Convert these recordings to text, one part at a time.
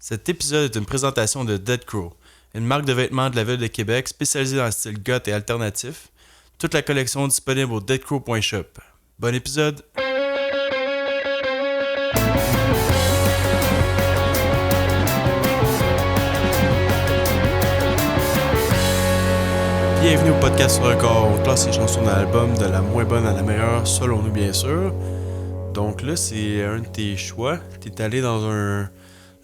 Cet épisode est une présentation de Dead Crow, une marque de vêtements de la ville de Québec spécialisée dans le style goth et alternatif. Toute la collection disponible au deadcrow.shop. Bon épisode! Bienvenue au podcast sur Record. On classe les chansons dans l'album de la moins bonne à la meilleure, selon nous bien sûr. Donc là, c'est un de tes choix. T'es allé dans un...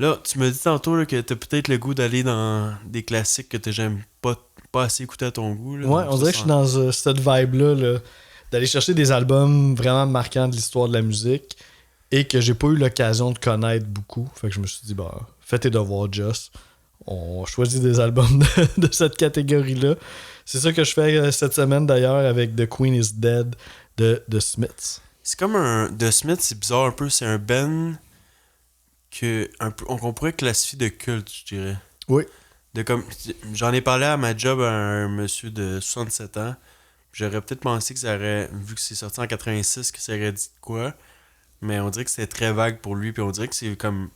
Là, tu me dis tantôt là, que t'as peut-être le goût d'aller dans des classiques que t'aimes pas assez écouter à ton goût. Là. Ouais, donc, on dirait que je suis dans cette vibe-là, là, d'aller chercher des albums vraiment marquants de l'histoire de la musique et que j'ai pas eu l'occasion de connaître beaucoup. Fait que je me suis dit, bah, fais tes devoirs, Just. On choisit des albums de cette catégorie-là. C'est ça que je fais cette semaine d'ailleurs avec The Queen is Dead de The Smiths. C'est comme un... The Smiths, c'est bizarre un peu. C'est un band qu'on pourrait classifier de culte, je dirais. Oui. J'en ai parlé à ma job à un monsieur de 67 ans. J'aurais peut-être pensé que ça aurait, vu que c'est sorti en 86, que ça aurait dit de quoi. Mais on dirait que c'était très vague pour lui. Puis on dirait que c'est comme...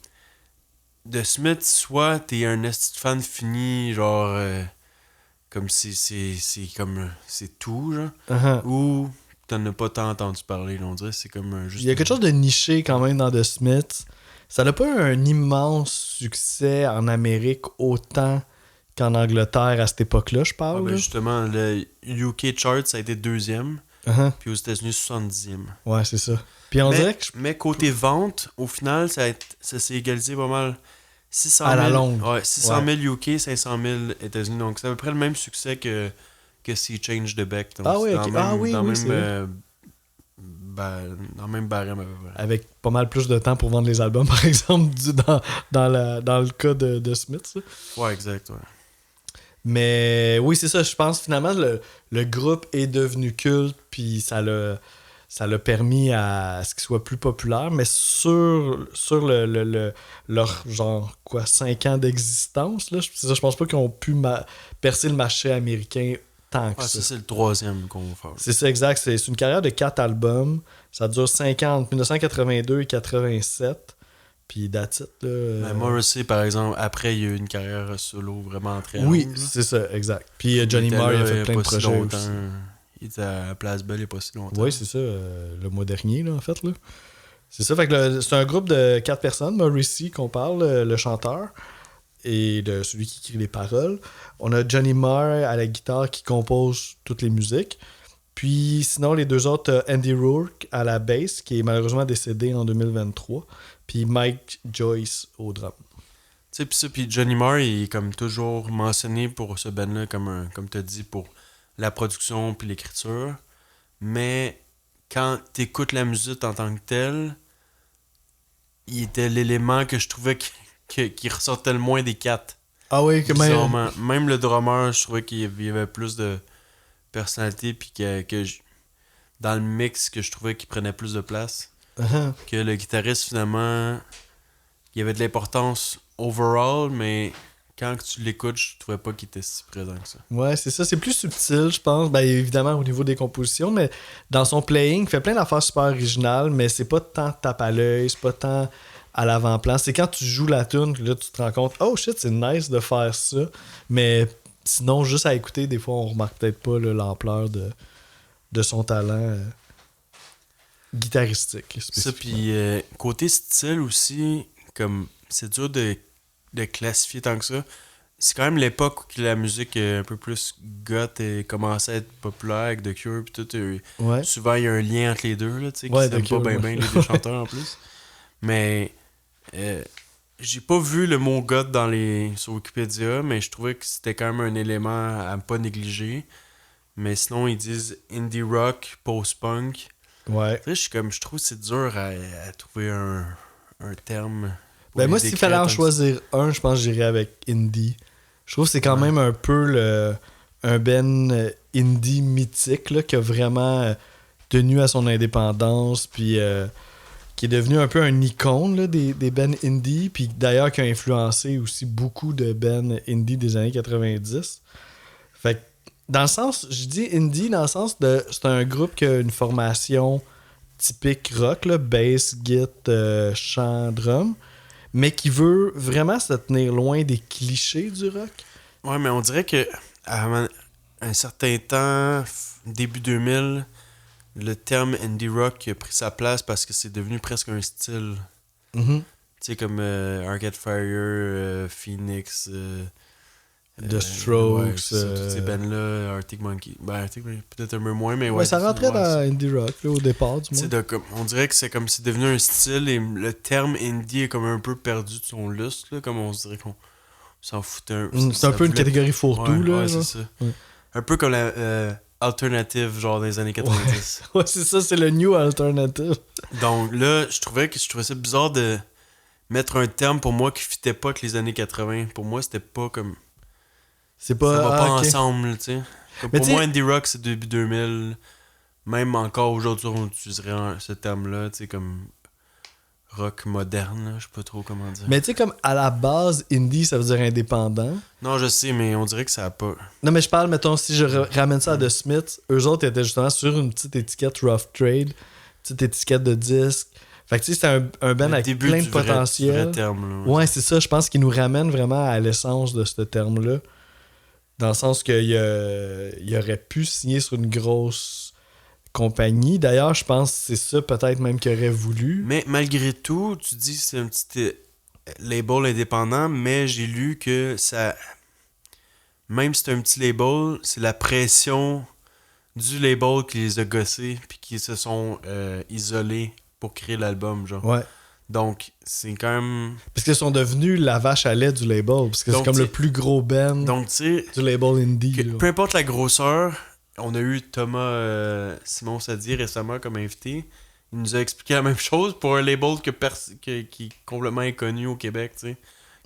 The Smiths, soit t'es un esti de fan fini, genre... comme c'est comme... C'est tout, genre. Uh-huh. Ou t'en as pas tant entendu parler, là. On dirait que c'est comme juste... Il y a quelque chose de niché quand même dans The Smiths. Ça n'a pas eu un immense succès en Amérique autant qu'en Angleterre à cette époque-là, je parle. Justement, le UK chart, ça a été 2e. Uh-huh. Puis aux États-Unis, 70e. Ouais, c'est ça. Puis on dirait que mais côté vente, au final, ça s'est égalisé pas mal. 600 000, à la longue. Ouais, 600 000 UK, 500 000 États-unis. Donc c'est à peu près le même succès que Sea Change de Beck. Donc, oui, ok. Dans le même barème à peu près. Avec pas mal plus de temps pour vendre les albums, par exemple, dans le cas de Smith. Ouais, exact, ouais. Mais oui, c'est ça. Je pense finalement le groupe est devenu culte, puis ça l'a permis à ce qu'il soit plus populaire. Mais sur leur genre 5 ans d'existence, là, je pense pas qu'ils ont pu percer le marché américain tant que ça. Ça, c'est le 3e qu'on va faire. C'est ça, exact. C'est une carrière de 4 albums. Ça dure 5 ans, entre 1982 et 87. Puis that's it, là. Ben, Morrissey, par exemple, après, il a eu une carrière solo vraiment très longue. Oui, c'est ça, exact. Puis Johnny Marr, il a fait plein de projets aussi. Il était à Place Belle il n'y a pas si longtemps. Oui, c'est ça, le mois dernier, là, en fait. Là. C'est ça, fait que c'est un groupe de 4 personnes. Morrissey, qu'on parle, le chanteur, et celui qui écrit les paroles. On a Johnny Marr à la guitare qui compose toutes les musiques. Puis sinon, les deux autres, Andy Rourke à la bass, qui est malheureusement décédé en 2023. Puis Mike Joyce au drum. Tu sais, puis Johnny Marr, il est comme toujours mentionné pour ce band-là, comme tu as dit, pour la production puis l'écriture. Mais quand t'écoutes la musique en tant que telle, il était l'élément que je trouvais qui ressortait le moins des 4. Ah oui, que même le drummer, je trouvais qu'il y avait plus de personnalité, puis dans le mix, que je trouvais qu'il prenait plus de place. Uh-huh. Que le guitariste, finalement, il y avait de l'importance overall, mais quand tu l'écoutes, je trouvais pas qu'il était si présent que ça. Ouais, c'est ça. C'est plus subtil, je pense. Ben, évidemment, au niveau des compositions, mais dans son playing, il fait plein d'affaires super originales, mais c'est pas tant tape à l'œil, c'est pas tant à l'avant-plan. C'est quand tu joues la tune que là, tu te rends compte, oh shit, c'est nice de faire ça. Mais sinon, juste à écouter, des fois, on remarque peut-être pas là, l'ampleur de son talent guitaristique. Ça, puis côté style aussi, comme c'est dur de classifier tant que ça. C'est quand même l'époque où la musique un peu plus goth commençait à être populaire avec The Cure, puis tout. Ouais. Souvent, il y a un lien entre les deux, là, tu sais, qui ouais, s'aiment pas bien les deux chanteurs en plus. Mais j'ai pas vu le mot goth sur Wikipédia, mais je trouvais que c'était quand même un élément à ne pas négliger. Mais sinon, ils disent indie rock, post-punk. Ouais. Je trouve que c'est dur à trouver un terme. Ben moi, s'il fallait en choisir un, je pense que j'irais avec indie. Je trouve que c'est quand même un peu un band indie mythique là, qui a vraiment tenu à son indépendance, puis qui est devenu un peu un icône là, des bands indie, puis d'ailleurs qui a influencé aussi beaucoup de bands indie des années 90. Fait que dans le sens, je dis indie dans le sens de c'est un groupe qui a une formation typique rock, là, bass, guitare, chant, drum, mais qui veut vraiment se tenir loin des clichés du rock. Ouais, mais on dirait que à un certain temps, début 2000, le terme indie rock a pris sa place parce que c'est devenu presque un style. Mm-hmm. Tu sais, comme Arcade Fire, Phoenix, The Strokes. Ouais, tous ces bands-là, Arctic Monkey. Ben, Arctic Monkey, peut-être un peu moins, mais ouais, ça rentrait dans indie rock là, au départ, du moins. On dirait que c'est comme si c'est devenu un style et le terme indie est comme un peu perdu de son lustre, là, comme on se dirait qu'on s'en foutait un peu. C'est un peu une catégorie fourre-tout, là. Ouais, c'est ça. Ouais. Un peu comme la alternative, genre dans les années 90. Ouais, c'est ça, c'est le new alternative. Donc là, je trouvais ça bizarre de mettre un terme pour moi qui fitait pas avec les années 80. Pour moi, c'était pas comme... C'est pas... Ça va pas okay. ensemble, tu sais. Pour moi, indie rock, c'est début 2000. Même encore aujourd'hui, on utiliserait ce terme-là, tu sais, comme rock moderne, là, je sais pas trop comment dire. Mais tu sais, comme à la base, indie, ça veut dire indépendant. Non, je sais, mais on dirait que ça a pas... Non, mais je parle, mettons, si je ramène ça à The Smiths, eux autres étaient justement sur une petite étiquette Rough Trade, petite étiquette de disque. Fait que tu sais, c'était un band avec plein de potentiel. Vrai terme, là, ouais, c'est ça, je pense qu'il nous ramène vraiment à l'essence de ce terme-là. Dans le sens qu'il aurait pu signer sur une grosse compagnie. D'ailleurs, je pense que c'est ça peut-être même qu'il aurait voulu. Mais malgré tout, tu dis que c'est un petit label indépendant, mais j'ai lu que ça... Même si c'est un petit label, c'est la pression du label qui les a gossés puis qui se sont isolés pour créer l'album, genre. Ouais. Donc, c'est quand même... Parce qu'ils sont devenus la vache à lait du label. Parce que donc, c'est comme le plus gros band du label indie. Peu importe la grosseur, on a eu Thomas Simon Sadi récemment comme invité. Il nous a expliqué la même chose pour un label qui est complètement inconnu au Québec, tu sais.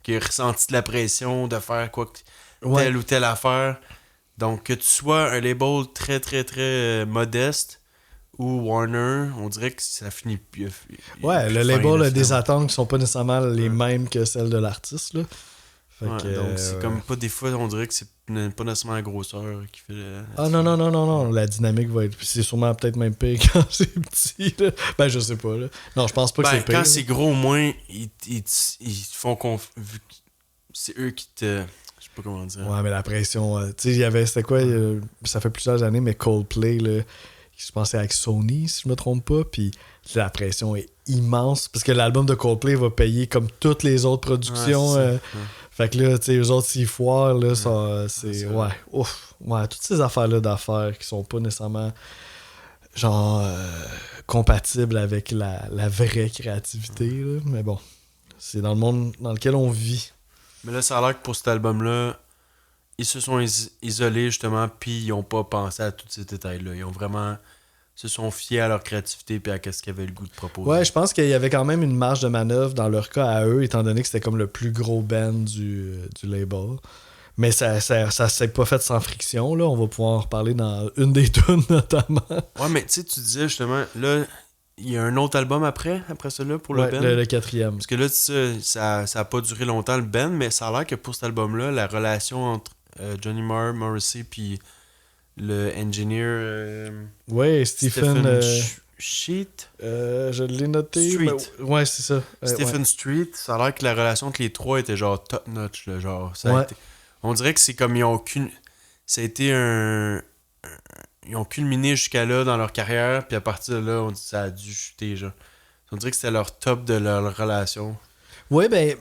Qui a ressenti de la pression de faire telle ou telle affaire. Donc, que tu sois un label très, très, très modeste... ou Warner, on dirait que ça finit plus. Ouais, le label a des attentes qui sont pas nécessairement les mêmes que celles de l'artiste, là. Donc c'est comme pas des fois, on dirait que c'est pas nécessairement la grosseur qui fait... Non, la dynamique va être... C'est sûrement peut-être même pire quand c'est petit, là. Ben, je sais pas, là. Non, je pense pas que c'est pire. Quand c'est gros, au moins, ils font vu que c'est eux qui te... Je sais pas comment dire. Ouais, mais la pression... tu sais, il y avait... C'était quoi? Ça fait plusieurs années, mais Coldplay, là... Je pensais avec Sony, si je me trompe pas, puis la pression est immense, parce que l'album de Coldplay va payer comme toutes les autres productions. Fait que là, tu sais, eux autres, s'ils foirent, là, c'est... Ouais, ouf. Ouais, toutes ces affaires-là d'affaires qui sont pas nécessairement, genre, compatibles avec la vraie créativité, là. Mais bon, c'est dans le monde dans lequel on vit. Mais là, ça a l'air que pour cet album-là, ils se sont isolés, justement, puis ils ont pas pensé à tous ces détails-là. Ils ont vraiment... se sont fiés à leur créativité puis à ce qu'ils avaient le goût de proposer. Ouais, je pense qu'il y avait quand même une marge de manœuvre dans leur cas à eux, étant donné que c'était comme le plus gros band du label. Mais ça s'est pas fait sans friction, là. On va pouvoir en reparler dans une des tunes, notamment. Ouais, mais tu sais, tu disais, justement, là... Il y a un autre album après ça-là, pour le band. Le quatrième. Parce que là, ça a pas duré longtemps, le band, mais ça a l'air que pour cet album-là, la relation entre Johnny Marr, Morrissey, puis le engineer... ouais, Stephen Street. Je l'ai noté. Street. Ouais, c'est ça. Stephen Street, ça a l'air que la relation entre les trois était genre top-notch. Genre, on dirait que c'est comme ils ont aucune... Ça a été un... Ils ont culminé jusqu'à là dans leur carrière, puis à partir de là, ça a dû chuter, genre. On dirait que c'était leur top de leur relation. Oui, ben,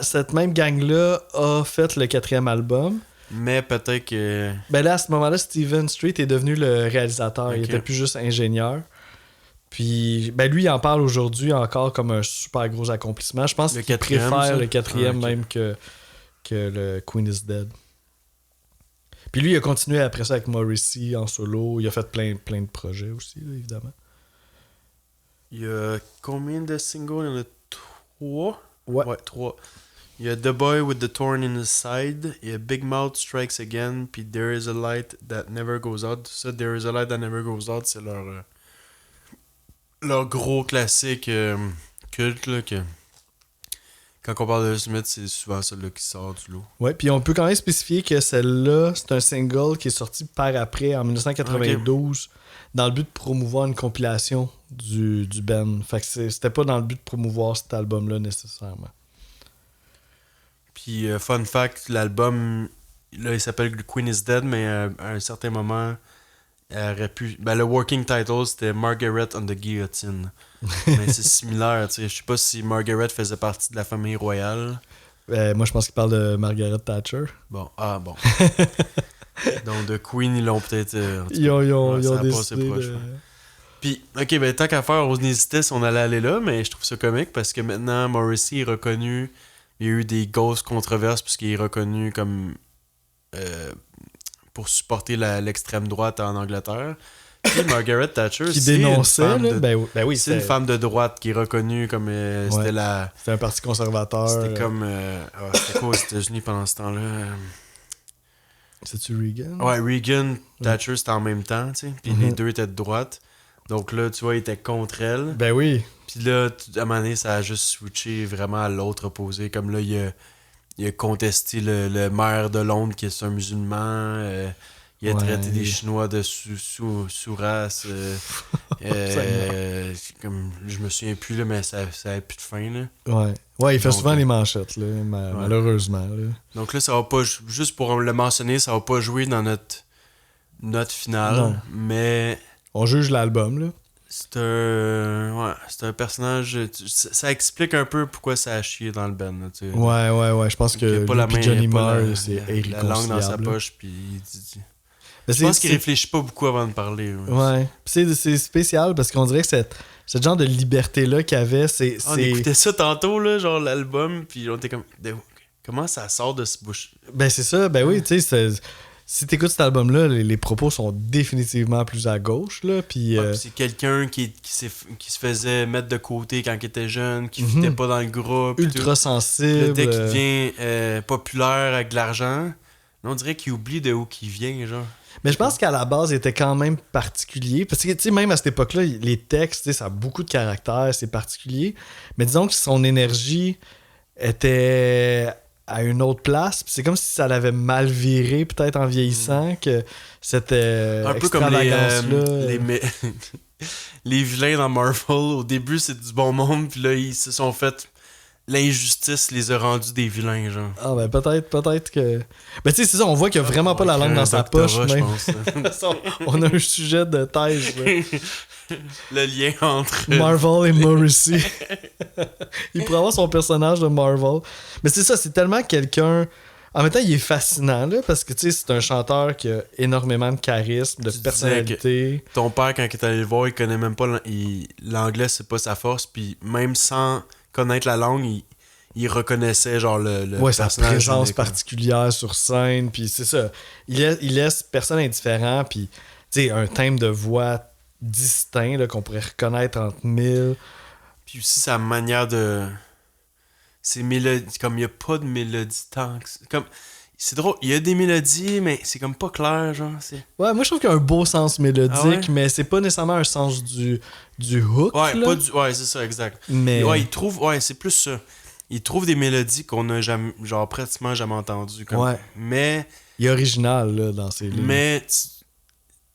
cette même gang-là a fait le quatrième album. Mais peut-être que... Ben là, à ce moment-là, Stephen Street est devenu le réalisateur. Okay. Il était plus juste ingénieur. Puis, ben lui, il en parle aujourd'hui encore comme un super gros accomplissement. Je pense qu'il préfère le quatrième même que le Queen is Dead. Puis lui, il a continué après ça avec Morrissey en solo. Il a fait plein de projets aussi, là, évidemment. Il y a combien de singles? Il y en a 3? Ouais, 3. Il y a The Boy with the Thorn in His Side. Il y a Big Mouth Strikes Again. Puis There Is a Light That Never Goes Out. Ça, There Is a Light That Never Goes Out, c'est leur gros classique culte, là, que... Quand on parle de Smith, c'est souvent celle-là qui sort du lot. Ouais, puis on peut quand même spécifier que celle-là, c'est un single qui est sorti par après, en 1992, dans le but de promouvoir une compilation du band. Fait que c'était pas dans le but de promouvoir cet album-là nécessairement. Puis, fun fact, l'album, là, il s'appelle Queen is Dead, mais à un certain moment, elle aurait pu... Ben, le working title, c'était Margaret on the Guillotine. Mais c'est similaire, tu sais. Je sais pas si Margaret faisait partie de la famille royale. Moi, je pense qu'il parle de Margaret Thatcher. Bon. Donc, de Queen, ils l'ont peut-être... Ils ont décidé Puis, ok, ben tant qu'à faire, on hésitait si on allait aller là, mais je trouve ça comique parce que maintenant, Morrissey est reconnu... Il y a eu des grosses controverses puisqu'il est reconnu comme... pour supporter l'extrême droite en Angleterre. Puis Margaret Thatcher, qui dénonçait, là, oui, c'est une femme de droite qui est reconnue comme c'était la... C'était un parti conservateur. C'était comme... c'était quoi aux États-Unis pendant ce temps-là? C'est-tu Reagan? Ouais, Reagan, Thatcher, c'était en même temps, tu sais. Puis les deux étaient de droite. Donc là, tu vois, il était contre elle. Ben oui. Puis là, à un moment donné, ça a juste switché vraiment à l'autre opposé. Comme là, il a contesté le maire de Londres qui est un musulman. Il a traité des Chinois de sous-race. Comme, je me souviens plus, là, mais ça avait plus de fin. Là. Ouais, il fait souvent les manchettes, là, malheureusement. Là. Donc là, ça va pas... Juste pour le mentionner, ça va pas jouer dans notre note finale. Non. Mais... On juge l'album, là. C'est un personnage... Ça explique un peu pourquoi ça a chié dans le band. Là, tu sais. Ouais. Je pense que Johnny Marr, c'est irréconciliable. La langue dans sa poche, puis il dit... Je pense qu'il réfléchit pas beaucoup avant de parler. Ouais. C'est spécial parce qu'on dirait que cette genre de liberté-là qu'il avait, c'est... On écoutait ça tantôt, là, genre l'album, puis on était comme... Comment ça sort de ce bouche? Ben c'est ça, ben oui, tu sais, si t'écoutes cet album-là, les propos sont définitivement plus à gauche, là, puis... c'est quelqu'un qui se faisait mettre de côté quand il était jeune, qui fitait pas dans le groupe. Ultra sensible. Dès qu'il devient populaire avec de l'argent, on dirait qu'il oublie de où il vient, genre. Mais je pense qu'à la base, il était quand même particulier. Parce que, tu sais, même à cette époque-là, les textes, ça a beaucoup de caractère, c'est particulier. Mais disons que son énergie était à une autre place. Puis c'est comme si ça l'avait mal viré, peut-être en vieillissant, que cette un peu comme les vilains dans Marvel. Au début, c'est du bon monde, puis là, ils se sont fait... L'injustice les a rendus des vilains, genre. Ah ben peut-être que... Ben tu sais, c'est ça, on voit qu'il a vraiment pas la langue dans sa poche, même. On a un sujet de thèse, là. Le lien entre... Marvel et Morrissey. Il pourrait avoir son personnage de Marvel. Mais c'est ça, c'est tellement quelqu'un... En même temps, il est fascinant, là, parce que, tu sais, c'est un chanteur qui a énormément de charisme, de personnalité. Ton père, quand il est allé le voir, il connaît même pas... L'anglais, c'est pas sa force, puis même sans... connaître la langue, il reconnaissait genre le personnage. Sa présence particulière sur scène, puis c'est ça. Il laisse personne indifférent, puis tu sais, un thème de voix distinct là, qu'on pourrait reconnaître entre mille. Puis aussi sa manière de... Ses mélodies, comme il n'y a pas de mélodie tant que... Comme... C'est drôle, il y a des mélodies, mais c'est comme pas clair, genre. Ouais, moi je trouve qu'il y a un beau sens mélodique, mais c'est pas nécessairement un sens du hook. Ouais, c'est ça, exact. Mais... Ouais, il trouve, c'est plus ça. Il trouve des mélodies qu'on a jamais, genre pratiquement jamais entendues. Mais... Il est original, là, dans ses livres. Mais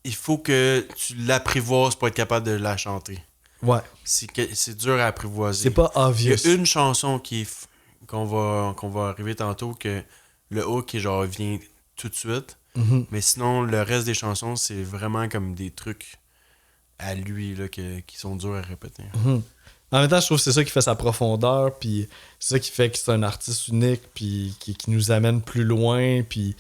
il faut que tu l'apprivoises pour être capable de la chanter. Ouais. C'est dur à apprivoiser. C'est pas obvious. Il y a une chanson qu'on va arriver tantôt que... Le hook genre vient tout de suite. Mm-hmm. Mais sinon, le reste des chansons, c'est vraiment comme des trucs à lui là, qui sont durs à répéter. Mm-hmm. En même temps, je trouve que c'est ça qui fait sa profondeur, puis c'est ça qui fait que c'est un artiste unique, puis qui nous amène plus loin, puis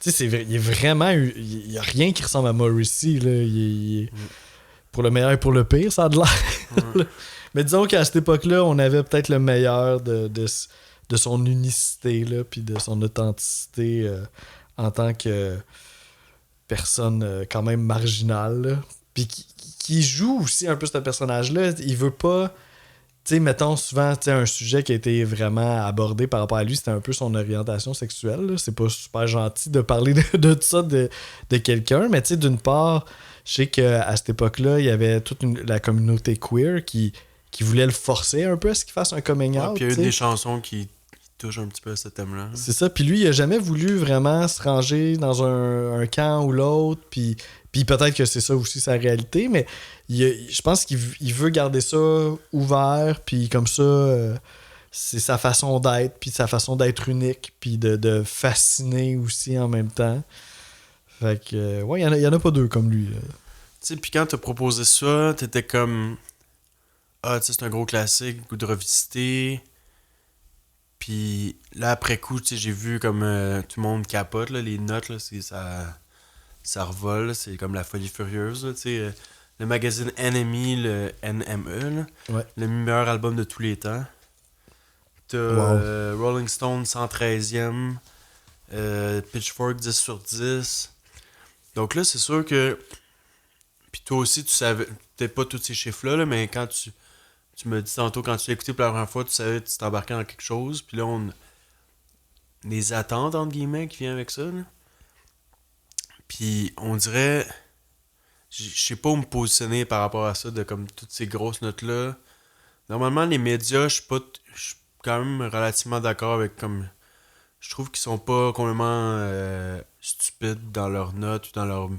tu sais, il est vraiment... Il y a rien qui ressemble à Morrissey, là. Pour le meilleur et pour le pire, ça a de l'air. Mais disons qu'à cette époque-là, on avait peut-être le meilleur de son unicité, là, puis de son authenticité en tant que personne quand même marginale. Puis qui joue aussi un peu ce personnage-là. Il veut pas... Tu sais, mettons souvent, un sujet qui a été vraiment abordé par rapport à lui, c'était un peu son orientation sexuelle. Là. C'est pas super gentil de parler de ça de quelqu'un, mais tu sais, d'une part, je sais qu'à cette époque-là, il y avait toute la communauté queer qui voulait le forcer un peu à ce qu'il fasse un coming out. Puis il y a eu des chansons qui touche un petit peu à ce thème-là. C'est ça. Puis lui, il a jamais voulu vraiment se ranger dans un camp ou l'autre. Puis peut-être que c'est ça aussi sa réalité. Mais je pense qu'il veut garder ça ouvert. Puis comme ça, c'est sa façon d'être, puis sa façon d'être unique, puis de fasciner aussi en même temps. Fait que, ouais, il y en a pas deux comme lui. Tu sais, puis quand t'as proposé ça, t'étais comme... Ah, tu sais, c'est un gros classique, goût de revisiter. Puis là, après coup, tu sais, j'ai vu comme tout le monde capote, là, les notes, là, ça revole, là, c'est comme la folie furieuse, là, tu sais. Le magazine Enemy, le NME, là, Ouais. le meilleur album de tous les temps. T'as Rolling Stone 113e, Pitchfork 10 sur 10. Donc là, c'est sûr que... Puis toi aussi, tu savais... Peut-être pas tous ces chiffres-là, là, mais quand tu me dis tantôt, quand tu l'as écouté pour la première fois, tu savais que tu t'embarquais dans quelque chose. Puis là, les attentes, entre guillemets, qui viennent avec ça. Là. Puis on dirait... Je sais pas où me positionner par rapport à ça, de comme toutes ces grosses notes-là. Normalement, les médias, je suis quand même relativement d'accord avec comme... Je trouve qu'ils sont pas complètement stupides dans leurs notes ou dans leur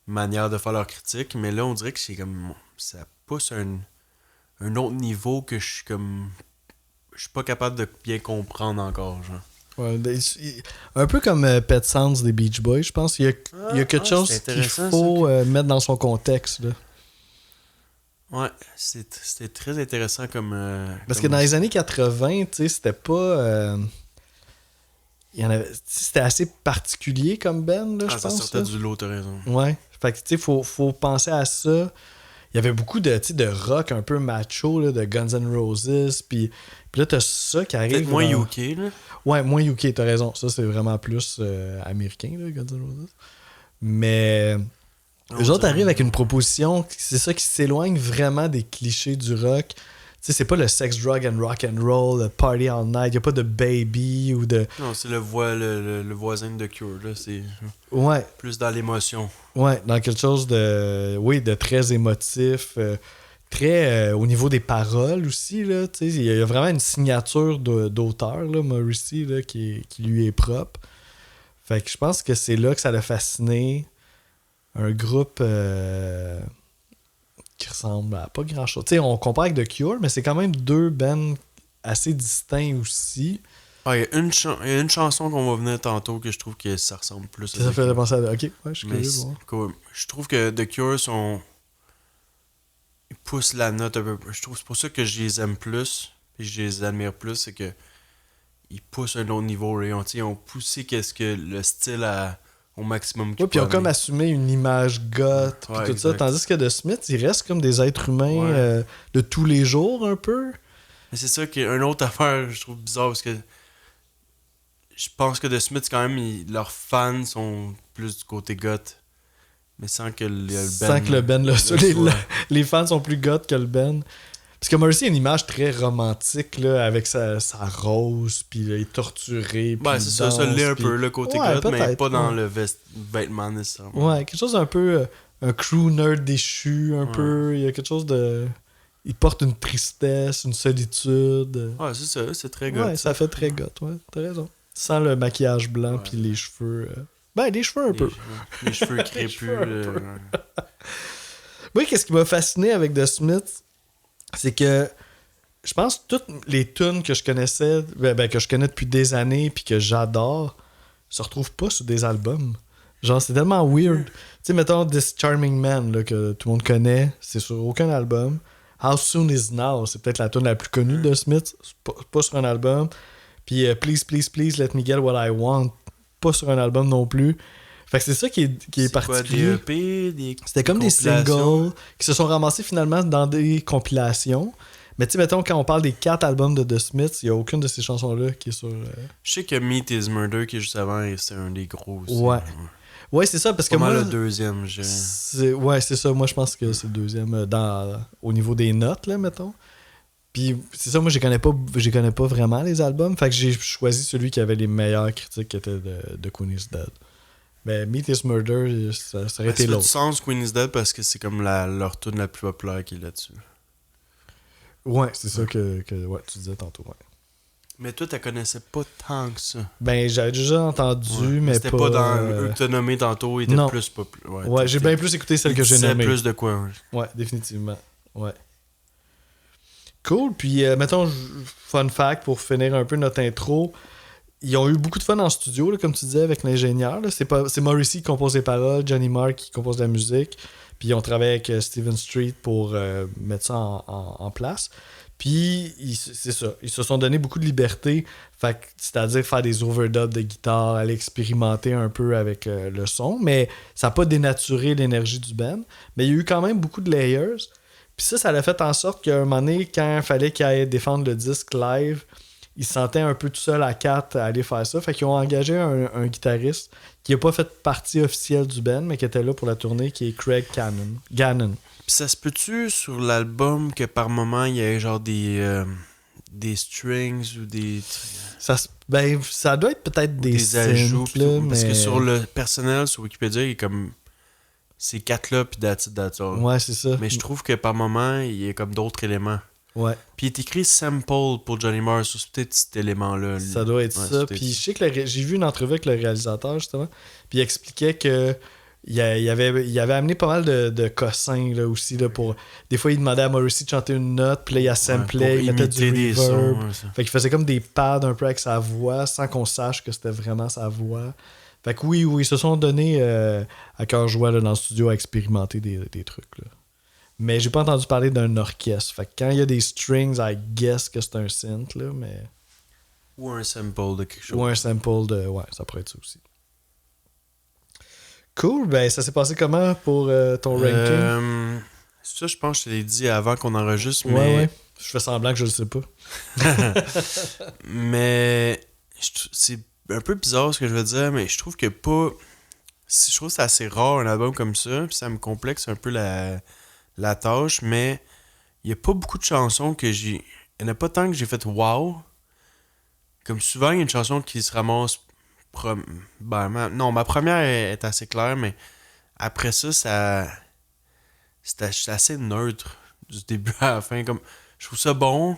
manière de faire leurs critiques. Mais là, on dirait que c'est comme... Ça pousse un autre niveau que je suis comme... Je suis pas capable de bien comprendre encore, genre. Ouais, un peu comme Pet Sounds des Beach Boys, je pense. Il y a quelque chose qu'il faut mettre dans son contexte. Là. Ouais, c'était très intéressant comme... Parce que dans les années 80, tu sais, c'était pas... c'était assez particulier comme band, là, je pense. Ça sortait du lot, t'as raison. Ouais. Fait que, tu sais, faut penser à ça. Il y avait beaucoup de rock un peu macho, là, de Guns N' Roses. Puis là, t'as ça qui arrive. Peut-être moins UK, là. Ouais, moins UK, t'as raison. Ça, c'est vraiment plus américain, là, Guns N' Roses. Mais eux autres arrivent avec une proposition, c'est ça qui s'éloigne vraiment des clichés du rock. Tu sais, c'est pas le sex, drug and rock and roll, le party all night. Y a pas de baby ou de... Non, c'est le voisin de Cure, là. C'est ouais. Plus dans l'émotion. Ouais, dans quelque chose de... Oui, de très émotif. Très au niveau des paroles aussi, là. Tu sais, il y a vraiment une signature d'auteur, là, Morrissey, là, qui lui est propre. Fait que je pense que c'est là que ça l'a fasciné. Un groupe... qui ressemble à pas grand chose. Tu sais, on compare avec The Cure, mais c'est quand même deux bands assez distincts aussi. Ah, il y a une chanson qu'on va venir tantôt que je trouve que ça ressemble plus à ça fait penser à... Ok, ouais, je suis curieux. Bon. Je trouve que The Cure ils poussent la note un peu. Je trouve c'est pour ça que je les aime plus et je les admire plus, c'est que ils poussent un autre niveau. Ils ont poussé qu'est-ce que le style au maximum. Ouais, puis ils ont comme assumé une image goth, puis tout ça. Tandis que The Smiths, ils restent comme des êtres humains de tous les jours, un peu. Mais c'est ça qui est une autre affaire, je trouve bizarre, parce que je pense que The Smiths, quand même, leurs fans sont plus du côté goth. Mais sans que le Ben... les fans sont plus goth que le Ben. Parce que Morrissey a une image très romantique, là, avec sa rose, puis il est torturé. Ben, c'est ça l'est un peu, le côté goth, mais pas dans le vêtement nécessairement. Ouais, quelque chose un peu... un crooner déchu, un peu. Il y a quelque chose de... Il porte une tristesse, une solitude. Ouais, c'est ça, c'est très goth. Ouais, ça fait très goth, ouais, t'as raison. Sans le maquillage blanc, puis les cheveux... Ben, les cheveux un peu. Les cheveux crépus. Oui, qu'est-ce qui m'a fasciné avec The Smiths, c'est que je pense que toutes les tunes que je connaissais, que je connais depuis des années puis que j'adore, se retrouvent pas sur des albums. Genre, c'est tellement weird. Tu sais, mettons This Charming Man, là, que tout le monde connaît, c'est sur aucun album. How Soon Is Now, c'est peut-être la tune la plus connue de Smith, pas sur un album. Puis Please, Please, Please, Let Me Get What I Want, pas sur un album non plus. Fait que c'est ça qui est particulier. Quoi, des EP, c'était comme des singles qui se sont ramassés finalement dans des compilations. Mais tu sais, mettons, quand on parle des 4 albums de The Smiths, il n'y a aucune de ces chansons-là qui est sur... Je sais que Meat Is Murder, qui est juste avant, c'est un des gros aussi. Ouais. Ouais, c'est ça, parce que moi... le deuxième, ouais, c'est ça. Moi, je pense que c'est le deuxième au niveau des notes, là, mettons. Puis c'est ça, moi, je connais pas vraiment les albums. Fait que j'ai choisi celui qui avait les meilleures critiques, qui était de Queen is Dead. Mais Meat is Murder, ça aurait été l'autre. Ça fait du sens, Queen is Dead, parce que c'est comme leur tune la plus populaire qui est là-dessus. Ouais, c'est ça que tu disais tantôt, ouais. Mais toi, tu connaissais pas tant que ça. Ben, j'avais déjà entendu, mais c'était pas dans eux que t'as nommé tantôt, il était plus populaire. Ouais, j'ai bien plus écouté celle que j'ai nommée. plus de quoi, ouais, définitivement. Ouais. Cool. Puis, mettons, fun fact pour finir un peu notre intro. Ils ont eu beaucoup de fun en studio, là, comme tu disais, avec l'ingénieur. Là. C'est Morrissey qui compose les paroles, Johnny Marr qui compose la musique. Puis ils ont travaillé avec Steven Street pour mettre ça en place. Puis c'est ça. Ils se sont donné beaucoup de liberté. C'est-à-dire faire des overdubs de guitare, aller expérimenter un peu avec le son. Mais ça n'a pas dénaturé l'énergie du band. Mais il y a eu quand même beaucoup de layers. Puis ça l'a fait en sorte qu'à un moment donné, quand il fallait qu'ils aillent défendre le disque live, ils se sentaient un peu tout seuls à quatre à aller faire ça. Fait qu'ils ont engagé un guitariste qui n'a pas fait partie officielle du band, mais qui était là pour la tournée, qui est Craig Gannon. Puis ça se peut-tu sur l'album que par moment il y ait genre des strings ou des Ça doit être peut-être des ajouts synths, là, parce que mais... sur le personnel sur Wikipédia il est comme ces quatre là puis that's all. Ouais, c'est ça. Mais je trouve que par moment il y a comme d'autres éléments. Ouais. Puis il est écrit sample pour Johnny Marr, c'est peut-être cet élément-là. Ça doit être ça. Puis je sais que j'ai vu une entrevue avec le réalisateur, justement. Puis il expliquait que il avait amené pas mal de cossins là, aussi. Là, pour... Des fois, il demandait à Morrissey de chanter une note, puis là, il assemblait, il mettait du reverb. Fait qu'il faisait comme des pads un peu avec sa voix, sans qu'on sache que c'était vraiment sa voix. Fait que oui, ils se sont donné à cœur joie là, dans le studio à expérimenter des trucs. Là. Mais j'ai pas entendu parler d'un orchestre. Fait que quand il y a des strings, I guess que c'est un synth, là, mais... Ou un sample de quelque chose. Ou un sample de... Ouais, ça pourrait être ça aussi. Cool, ben ça s'est passé comment pour ton ranking? Ça, je pense que je te l'ai dit avant qu'on enregistre, ouais, mais... Ouais. Je fais semblant que je le sais pas. Mais... C'est un peu bizarre ce que je veux dire, mais je trouve que pas... Je trouve que c'est assez rare un album comme ça, puis ça me complexe un peu la tâche, mais il n'y a pas beaucoup de chansons que j'ai... Il n'y en a pas tant que j'ai fait wow. Comme souvent, il y a une chanson qui se ramasse... Non, ma première est assez claire, mais après ça, c'est assez neutre du début à la fin. Comme, je trouve ça bon.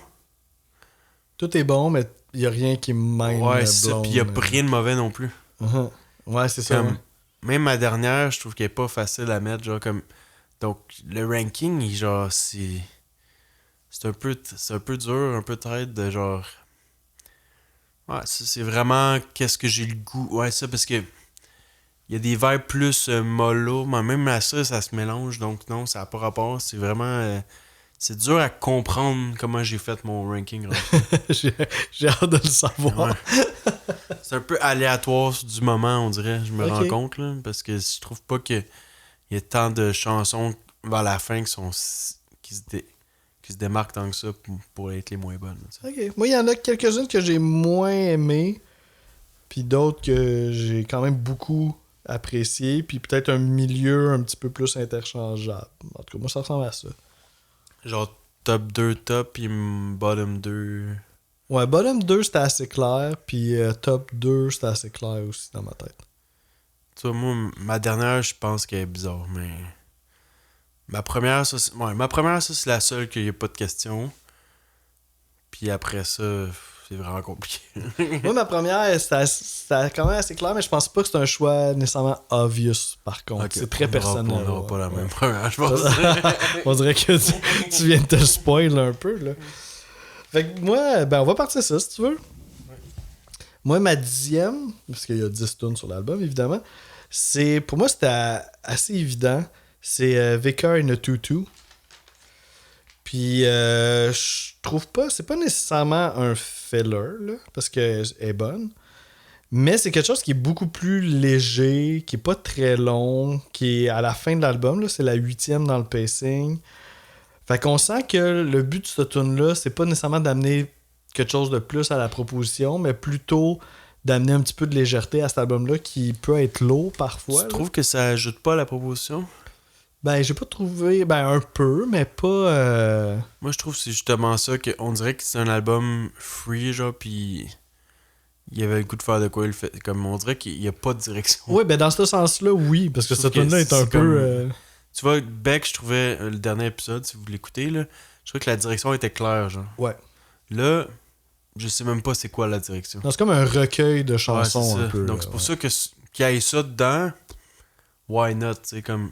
Tout est bon, mais il n'y a rien qui mène ouais, c'est ça, puis il n'y a rien de mauvais non plus. Uh-huh. Ouais, c'est ça. Comme, Ouais. même ma dernière, je trouve qu'elle est pas facile à mettre. Genre, comme... Donc, le ranking, genre, c'est un peu dur, un peu tête de genre... Ouais, c'est vraiment qu'est-ce que j'ai le goût. Ouais, ça, parce que il y a des vibes plus mollo, mais même à ça se mélange, donc non, ça n'a pas rapport. C'est vraiment... c'est dur à comprendre comment j'ai fait mon ranking. j'ai hâte de le savoir. Ouais. C'est un peu aléatoire du moment, on dirait, je me rends compte, là, parce que je trouve pas qu'il y ait tant de chansons vers la fin qui se démarquent tant que ça pour être les moins bonnes. Ok. Moi, il y en a quelques-unes que j'ai moins aimées, puis d'autres que j'ai quand même beaucoup appréciées, puis peut-être un milieu un petit peu plus interchangeable. En tout cas, moi, ça ressemble à ça. Genre top 2 top, puis bottom 2... Ouais, bottom 2, c'était assez clair, puis top 2, c'était assez clair aussi dans ma tête. Tu vois, moi, ma dernière, je pense qu'elle est bizarre, mais... Ma première, ça, c'est la seule qu'il n'y a pas de question. Puis après ça, c'est vraiment compliqué. Moi, ma première, c'était quand même assez clair, mais je pense pas que c'est un choix nécessairement obvious, par contre. Okay, c'est très personnel. On n'aura pas la même première, je pense. On dirait que tu viens de te spoil un peu, là. Fait que moi, ben on va partir ça, si tu veux. Ouais. Moi, ma 10e, parce qu'il y a 10 tunes sur l'album, évidemment, pour moi, c'était assez évident. C'est Vicar in a Tutu. Puis, je trouve pas... C'est pas nécessairement un filler, là, parce qu'elle est bonne. Mais c'est quelque chose qui est beaucoup plus léger, qui est pas très long, qui est à la fin de l'album, là, c'est la 8e dans le pacing. Fait qu'on sent que le but de ce tune-là, c'est pas nécessairement d'amener quelque chose de plus à la proposition, mais plutôt d'amener un petit peu de légèreté à cet album-là qui peut être lourd parfois. Tu trouves que ça ajoute pas à la proposition? Ben, j'ai pas trouvé... Ben, un peu, mais pas... Moi, je trouve que c'est justement ça, qu'on dirait que c'est un album free, genre, pis... Il y avait le goût de faire de quoi il fait. Comme on dirait qu'il n'y a pas de direction. Oui, ben dans ce sens-là, oui, parce que ce tune-là est un peu... Tu vois, Beck, je trouvais, le dernier épisode, si vous l'écoutez, là, je trouvais que la direction était claire, genre. Ouais. Là, je sais même pas c'est quoi la direction. Non, c'est comme un recueil de chansons, un peu. Donc, c'est pour ça que qu'il y ait ça dedans, why not, tu sais, comme...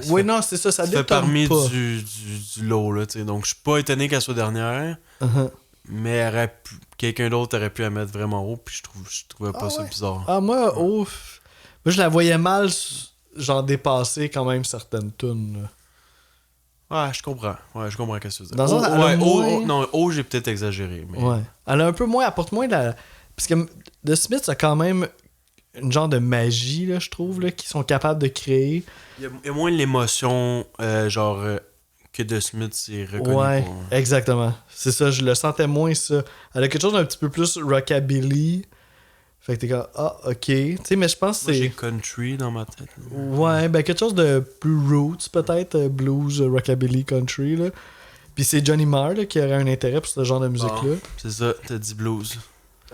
Oui, non, c'est ça fait détonne parmi pas. du lot, là, tu sais. Donc, je suis pas étonné qu'elle soit dernière, Uh-huh. mais quelqu'un d'autre aurait pu la mettre vraiment haut, puis je trouvais pas ça Ouais. bizarre. Ah, moi, ouf. Moi, je la voyais mal, genre, dépasser quand même certaines tunes. Là. Ouais, je comprends. Ouais, je comprends ce que tu veux dire. Dans le sens, elle a moins... Non, j'ai peut-être exagéré, mais... Ouais. Elle a un peu moins, apporte moins de la... Parce que The Smiths a quand même une genre de magie, là, je trouve, là, qu'ils sont capables de créer. Il y a moins l'émotion, que The Smith est reconnu Ouais, pour. exactement. C'est ça, je le sentais moins, ça. Elle a quelque chose d'un petit peu plus rockabilly. Fait que t'es comme, ah, ok. Tu sais, mais je pense que Moi, j'ai c'est... country dans ma tête. Ouais, ben quelque chose de plus roots, peut-être, blues, rockabilly, country, là. Puis c'est Johnny Marr, là, qui aurait un intérêt pour ce genre de musique-là. Bon, c'est ça, t'as dit blues.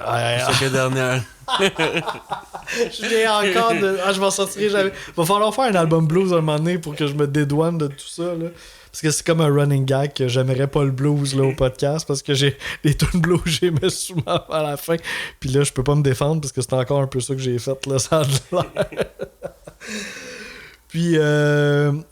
Ah, C'est ça que dernière. je l'ai encore de... Ah, je m'en sortirai jamais. Va falloir faire un album blues un moment donné pour que je me dédouane de tout ça, là. Parce que c'est comme un running gag que j'aimerais pas le blues là, au podcast parce que j'ai les tunes blues j'aimais souvent à la fin. Puis là, je peux pas me défendre parce que c'est encore un peu ça que j'ai fait, là, ça a de l'air. Puis,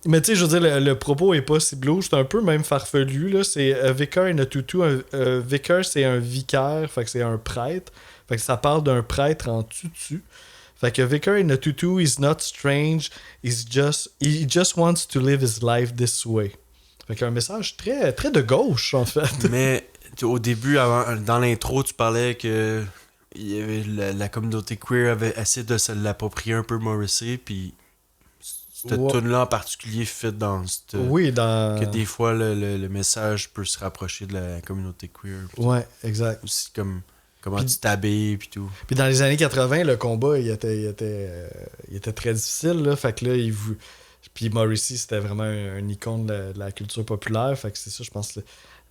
mais tu sais, je veux dire, le propos est pas si blues, c'est un peu même farfelu, là. C'est Vicar in a tutu. Vicar, c'est un vicaire, fait que c'est un prêtre. Fait que ça parle d'un prêtre en tutu. Fait que Vicar in a tutu is not strange, he just wants to live his life this way. Fait qu'un message très, très de gauche, en fait. Mais au début, dans l'intro, tu parlais que il y avait la communauté queer avait essayé de se l'approprier un peu Morrissey, puis cette tune-là en particulier fit dans cette... Oui, dans... Que des fois, le message peut se rapprocher de la communauté queer. Ouais, exact. Aussi comme comment tu t'habilles, puis tout. Puis dans les années 80, le combat, il était très difficile, là. Fait que là, Puis Morrissey, c'était vraiment un icône de la culture populaire. Fait que c'est ça, je pense que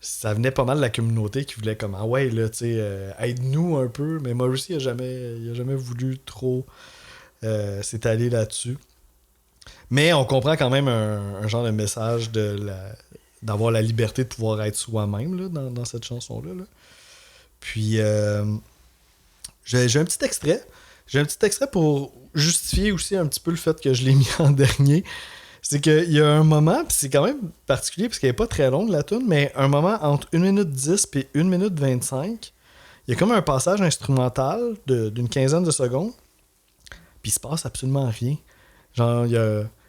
ça venait pas mal de la communauté qui voulait comme, ah ouais, là, tu sais, aide-nous un peu. Mais Morrissey, il a jamais voulu trop s'étaler là-dessus. Mais on comprend quand même un genre de message d'avoir la liberté de pouvoir être soi-même là, dans cette chanson-là. Là. Puis, j'ai un petit extrait. J'ai un petit extrait pour justifier aussi un petit peu le fait que je l'ai mis en dernier. C'est qu'il y a un moment, puis c'est quand même particulier parce qu'elle n'est pas très longue la tune, mais un moment entre 1 minute 10 et 1 minute 25, il y a comme un passage instrumental d'une quinzaine de secondes, puis il se passe absolument rien. Genre,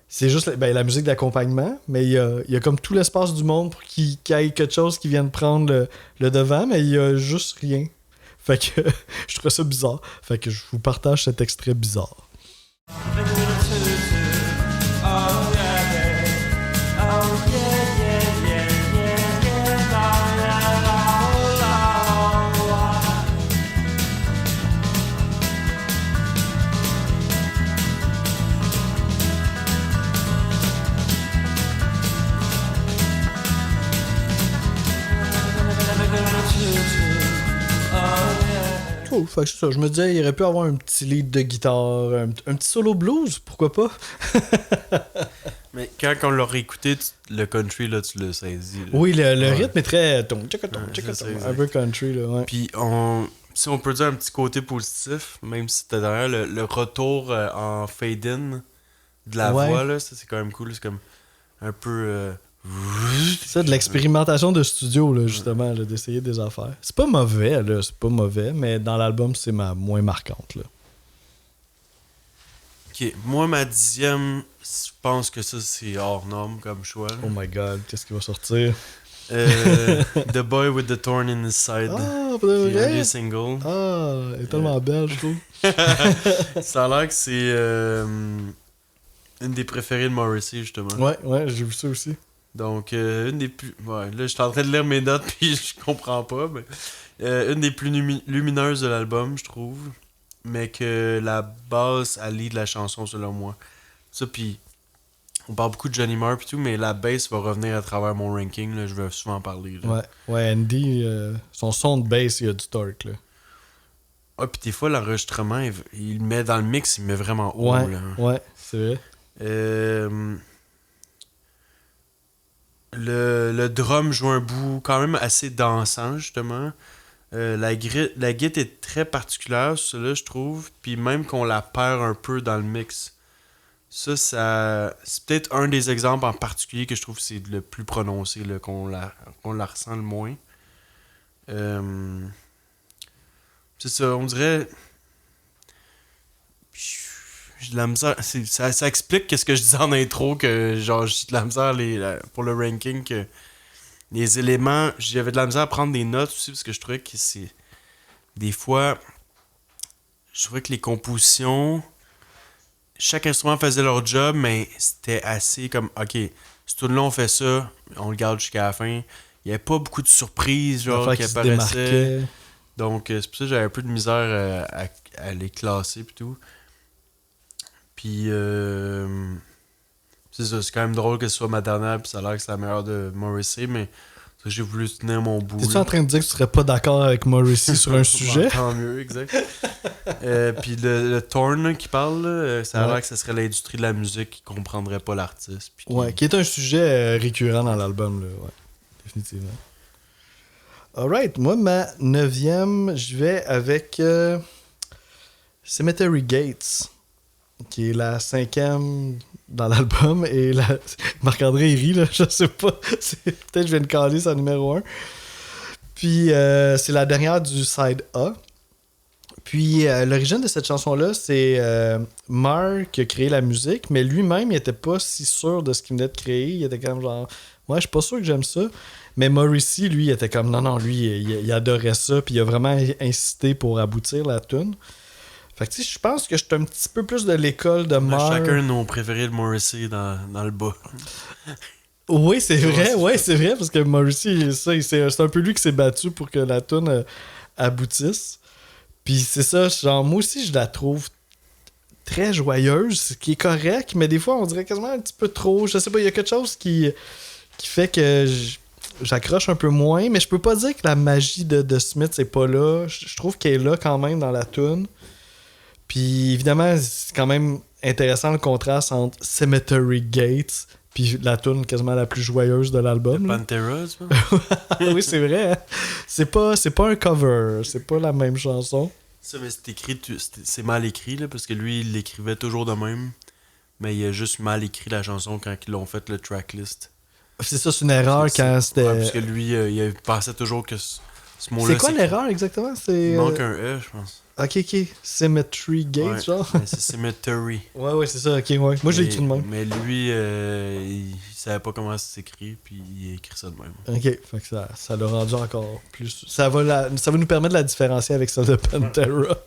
c'est juste la musique d'accompagnement, mais il y a comme tout l'espace du monde pour qu'il y ait quelque chose qui vienne prendre le devant, mais il y a juste rien. Fait que je trouve ça bizarre. Fait que je vous partage cet extrait bizarre. Cool, fait que c'est ça. Je me disais, il aurait pu avoir un petit lead de guitare, un petit solo blues, pourquoi pas? Mais quand on l'a réécouté, le country, là, tu l'as saisi. Là. Oui, le Ouais. rythme est très... C'est ça, un peu country, là, ouais. Puis, si on peut dire un petit côté positif, même si c'était derrière, le retour en fade-in de la voix, là, ça, c'est quand même cool. C'est comme un peu... C'est ça, de l'expérimentation de studio, là, justement, là, d'essayer des affaires. C'est pas mauvais, là, c'est pas mauvais, mais dans l'album, c'est ma moins marquante, là. Ok, moi, ma 10e, je pense que ça, c'est hors norme comme choix. Là. Oh my god, qu'est-ce qui va sortir? The Boy with the Thorn in His Side. Ah, pas de Qui est un vrai? des singles. Ah, elle est tellement belle, je trouve. Ça a l'air que c'est une des préférées de Morrissey, justement. Ouais, j'ai vu ça aussi. Donc, une des plus... Ouais, là, je suis en train de lire mes notes, puis je comprends pas, mais... une des plus lumineuses de l'album, je trouve. Mais que la basse allie de la chanson, selon moi. Ça, puis... On parle beaucoup de Johnny Marr et tout, mais la bass va revenir à travers mon ranking, là, je vais souvent en parler. Là. Ouais, Andy, son son de bass, il y a du torque, là. Ah, puis des fois, l'enregistrement, il le met dans le mix, il le met vraiment haut, là. Ouais, c'est vrai. Le drum joue un bout quand même assez dansant, justement. La guitare est très particulière, celle-là, je trouve. Puis même qu'on la perd un peu dans le mix. Ça c'est peut-être un des exemples en particulier que je trouve que c'est le plus prononcé, là, qu'on la ressent le moins. Euh, c'est ça, on dirait. J'ai de la misère. Ça explique qu'est-ce que je disais en intro, que genre j'ai de la misère pour le ranking, que les éléments. J'avais de la misère à prendre des notes aussi parce que je trouvais que c'est. Des fois, je trouvais que les compositions. Chaque instrument faisait leur job, mais c'était assez comme, ok, si tout le long on fait ça, on le garde jusqu'à la fin. Il n'y avait pas beaucoup de surprises, genre, qui Qui se apparaissaient. démarquait. Donc, c'est pour ça que j'avais un peu de misère à les classer pis tout. Puis, c'est ça, c'est quand même drôle que ce soit ma dernière, puis ça a l'air que c'est la meilleure de Morrissey, mais ça, j'ai voulu tenir mon bout. T'es-tu en train de dire que tu serais pas d'accord avec Morrissey sur un sujet? Tant mieux, exact. Puis le Torn là, qui parle, là, ça a l'air que ce serait l'industrie de la musique qui comprendrait pas l'artiste. Puis Ouais, qui est un sujet récurrent dans l'album, là. Ouais, définitivement. Alright, moi, ma 9e, je vais avec Cemetery Gates, qui est la 5e dans l'album. Et Marc-André, il rit, là, je sais pas. Peut-être que je viens de caler sa numéro 1. Puis, c'est la dernière du side A. Puis, l'origine de cette chanson-là, c'est Mark qui a créé la musique, mais lui-même, il était pas si sûr de ce qu'il venait de créer. Il était comme genre, ouais, je suis pas sûr que j'aime ça. Mais Morrissey, lui, il était comme, non, lui, il adorait ça, puis il a vraiment insisté pour aboutir la tune. Fait que, tu sais, je pense que je suis un petit peu plus de l'école de on a Mark. chacun nos préférés de Morrissey dans le bas. Oui, c'est vrai, parce que Morrissey, c'est un peu lui qui s'est battu pour que la tune aboutisse. Puis c'est ça, genre, moi aussi, je la trouve très joyeuse, ce qui est correct, mais des fois, on dirait quasiment un petit peu trop. Je sais pas, il y a quelque chose qui fait que j'accroche un peu moins, mais je peux pas dire que la magie de Smith, c'est pas là. Je trouve qu'elle est là quand même dans la tune. Puis évidemment, c'est quand même intéressant le contraste entre Cemetery Gates puis la tune quasiment la plus joyeuse de l'album. Pantera, tu vois? Oui, c'est vrai. Hein? C'est pas un cover, c'est pas la même chanson. Ça, mais c'est écrit, c'est mal écrit, là, parce que lui, il l'écrivait toujours de même. Mais il a juste mal écrit la chanson quand ils l'ont fait le tracklist. C'est ça, c'est une erreur quand c'était. Ouais, parce que lui, il pensait toujours que ce mot-là. C'est quoi l'erreur exactement? Il manque un E, je pense. Ok. Cemetery Gate, Ouais, genre? c'est Cemetery. Ouais, c'est ça, ok, ouais. Moi, j'ai écrit de même. Mais lui, il savait pas comment ça s'écrit, puis il a écrit ça de même. Ok, fait que ça l'a rendu encore plus. Ça va nous permettre de la différencier avec celle de Pantera.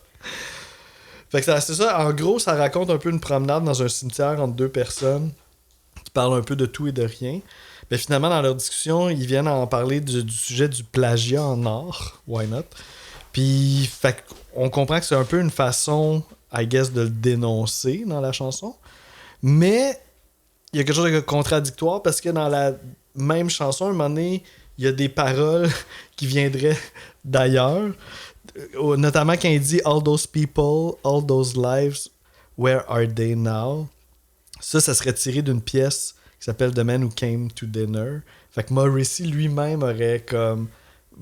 Fait que c'est ça, en gros, ça raconte un peu une promenade dans un cimetière entre deux personnes qui parlent un peu de tout et de rien. Mais finalement, dans leur discussion, ils viennent en parler du sujet du plagiat en art. Why not? Puis, fait on comprend que c'est un peu une façon, I guess, de le dénoncer dans la chanson. Mais il y a quelque chose de contradictoire parce que dans la même chanson, à un moment donné, il y a des paroles qui viendraient d'ailleurs. Notamment quand il dit « All those people, all those lives, where are they now? » Ça serait tiré d'une pièce qui s'appelle The Man Who Came to Dinner. Fait que Morrissey lui-même aurait comme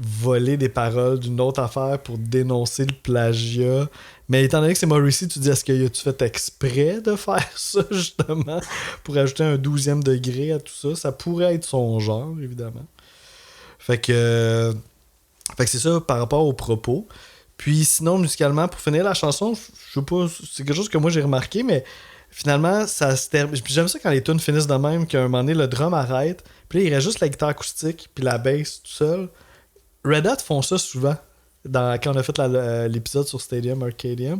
volé des paroles d'une autre affaire pour dénoncer le plagiat. Mais étant donné que c'est Morrissey, tu dis, est-ce que tu fait exprès de faire ça, justement, pour ajouter un 12e degré à tout ça? Ça pourrait être son genre, évidemment. Fait que c'est ça par rapport aux propos. Puis sinon, musicalement, pour finir la chanson, je sais pas, c'est quelque chose que moi j'ai remarqué, mais finalement, ça se termine. J'aime ça quand les tunes finissent de même, qu'à un moment donné, le drum arrête, puis là, il reste juste la guitare acoustique, puis la bass tout seul. Red Hot font ça souvent. Quand on a fait l'épisode sur Stadium Arcadium,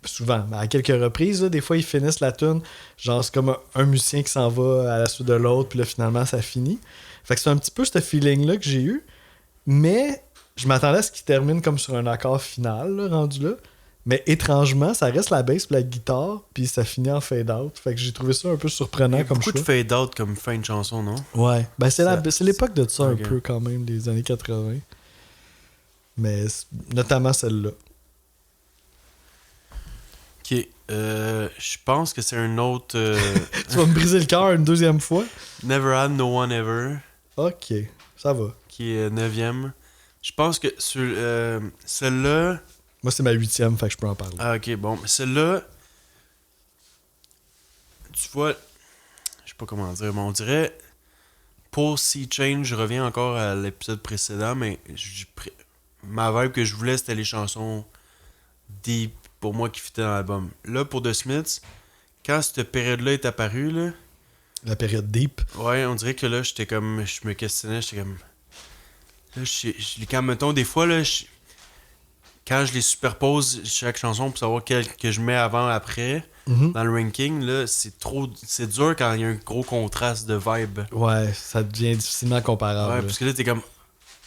souvent, à quelques reprises, là, des fois ils finissent la tune, genre c'est comme un musicien qui s'en va à la suite de l'autre, puis là finalement ça finit. Fait que c'est un petit peu ce feeling-là que j'ai eu, mais je m'attendais à ce qu'il termine comme sur un accord final, là, rendu là. Mais étrangement, ça reste la bass puis la guitare, puis ça finit en fade-out. Fait que j'ai trouvé ça un peu surprenant comme beaucoup choix. de fade-out comme fin de chanson, non? Ouais. Ben c'est l'époque de ça okay. Un peu quand même, des années 80. Mais notamment celle-là. Ok. Je pense que c'est un autre... Tu vas me briser le cœur une deuxième fois? Never Had No One Ever. Ok, ça va. Qui est 9e. Je pense que sur celle-là... Moi, c'est ma 8e, fait que je peux en parler. Ah, ok, bon. Celle-là... tu vois, je sais pas comment dire, mais on dirait, pour Sea Change, je reviens encore à l'épisode précédent, mais ma vibe que je voulais, c'était les chansons deep, pour moi, qui fitaient dans l'album. Là, pour The Smiths, quand cette période-là est apparue, là, La période deep. ouais, on dirait que là, j'étais comme, je me questionnais, j'étais comme, là, quand, mettons, des fois, là, quand je les superpose, chaque chanson, pour savoir quelle que je mets avant, après, Mhm. dans le ranking, là, c'est dur quand il y a un gros contraste de vibe. Ouais, ça devient difficilement comparable. Ouais, Là. parce que là, t'es comme,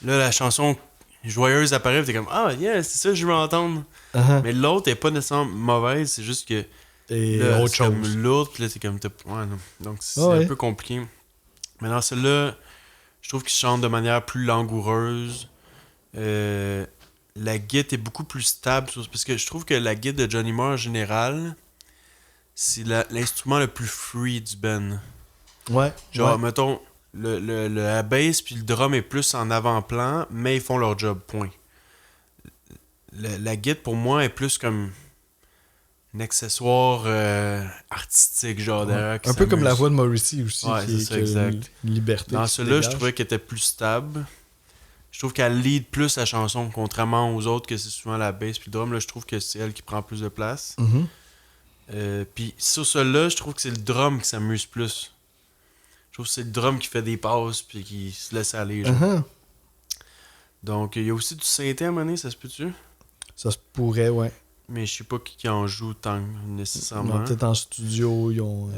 là, la chanson joyeuse apparaît, pis t'es comme, ah, yeah, c'est ça que je veux entendre. Uh-huh. Mais l'autre est pas nécessairement mauvaise, c'est juste que, Et là, autre c'est comme chose. l'autre, pis là, t'es comme, ouais, non. Donc, c'est Ouais. un peu compliqué. Mais dans celle-là, je trouve qu'il chante de manière plus langoureuse. La guitare est beaucoup plus stable, parce que je trouve que la guitare de Johnny Marr, en général, c'est l'instrument le plus free du band. Ouais. Genre, ouais. mettons, la bass puis le drum est plus en avant-plan, mais ils font leur job, point. La guitare, pour moi, est plus comme un accessoire artistique, genre, Ouais. derrière, qui Un peu comme la s'amuse. voix de Morrissey aussi, Ouais, c'est ça, qui a exact. une liberté. Dans qui se celui-là, je dégage. trouvais qu'elle était plus stable. Je trouve qu'elle lead plus la chanson, contrairement aux autres, que c'est souvent la bass puis le drum. Là, je trouve que c'est elle qui prend plus de place. Mhm. Puis sur celui-là, je trouve que c'est le drum qui s'amuse plus. Je trouve que c'est le drum qui fait des passes puis qui se laisse aller. Genre. Uh-huh. Donc, il y a aussi du synthé à un moment donné, ça se peut-tu? Ça se pourrait, ouais. Mais je sais pas qui en joue tant nécessairement. Non, peut-être en studio, ils ont.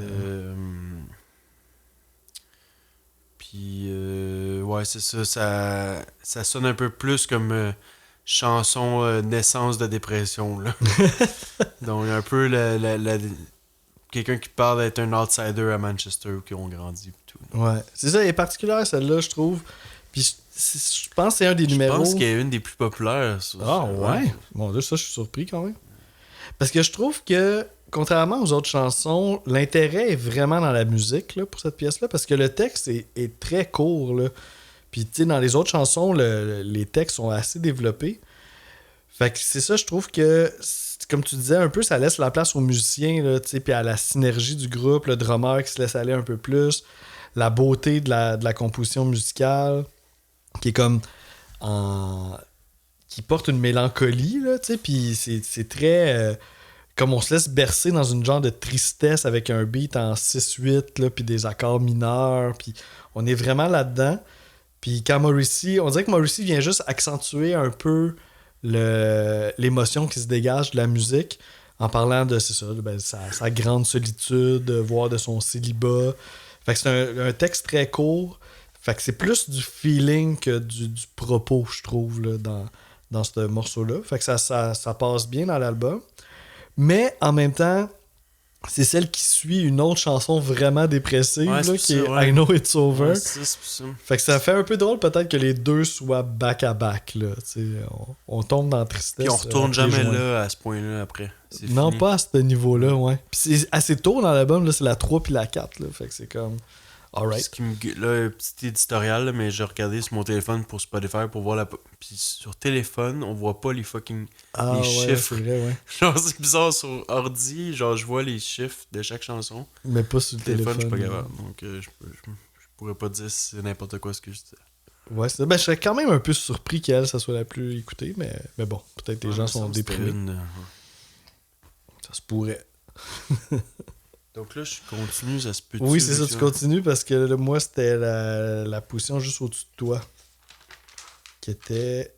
Puis, ouais, c'est ça, ça sonne un peu plus comme chanson naissance de dépression. Là. Donc, un peu quelqu'un qui parle d'être un outsider à Manchester ou qui ont grandi. Pis tout. Ouais. C'est ça, elle est particulière, celle-là, je trouve. Puis je pense que c'est un des Je numéros. pense qu'elle est une des plus populaires. Ah ouais? Bon, là, ça, je suis surpris quand même. Parce que je trouve que, contrairement aux autres chansons, l'intérêt est vraiment dans la musique là, pour cette pièce-là, parce que le texte est très court. Là. Puis, tu sais, dans les autres chansons, les textes sont assez développés. Fait que c'est ça, je trouve que, comme tu disais, un peu, ça laisse la place aux musiciens, là, tu sais, puis à la synergie du groupe, le drummer qui se laisse aller un peu plus, la beauté de la composition musicale, qui est comme qui porte une mélancolie, là, tu sais, puis c'est très... comme on se laisse bercer dans une genre de tristesse avec un beat en 6-8, là, puis des accords mineurs, puis on est vraiment là-dedans. Puis quand Morrissey... On dirait que Morrissey vient juste accentuer un peu l'émotion qui se dégage de la musique en parlant de, c'est ça, ben, sa grande solitude, voire de son célibat. Fait que c'est un texte très court. Fait que c'est plus du feeling que du propos, je trouve, là, dans ce morceau-là. Fait que ça passe bien dans l'album. Mais en même temps, c'est celle qui suit une autre chanson vraiment dépressive, Ouais, là, qui est ouais. I Know It's Over. Ouais, c'est ça. Fait que ça fait un peu drôle peut-être que les deux soient back-à-back. Là, on tombe dans la tristesse. Puis on retourne les jamais joints. là à ce point-là après. C'est Non, fini. pas à ce niveau-là, ouais. Puis c'est assez tôt dans l'album, là, c'est la 3 puis la 4. Là, fait que c'est comme... Ce Alright. qui là, un petit éditorial, là, mais j'ai regardé sur mon téléphone pour Spotify pour voir la. Puis sur téléphone, on voit pas les fucking. Ah les ouais, chiffres. c'est vrai, ouais. Genre, c'est bizarre sur ordi, genre, je vois les chiffres de chaque chanson. Mais pas sur le téléphone. Je suis pas capable. Donc, je pourrais pas dire si c'est n'importe quoi ce que je dis. Ouais, c'est ça. Ben, je serais quand même un peu surpris qu'elle, ça soit la plus écoutée, mais bon, peut-être les gens sont déprimés. Ça se pourrait. Donc là, je continue, ça se peut. Oui, c'est ça, tu continues parce que là, moi, c'était la position juste au-dessus de toi. Qui était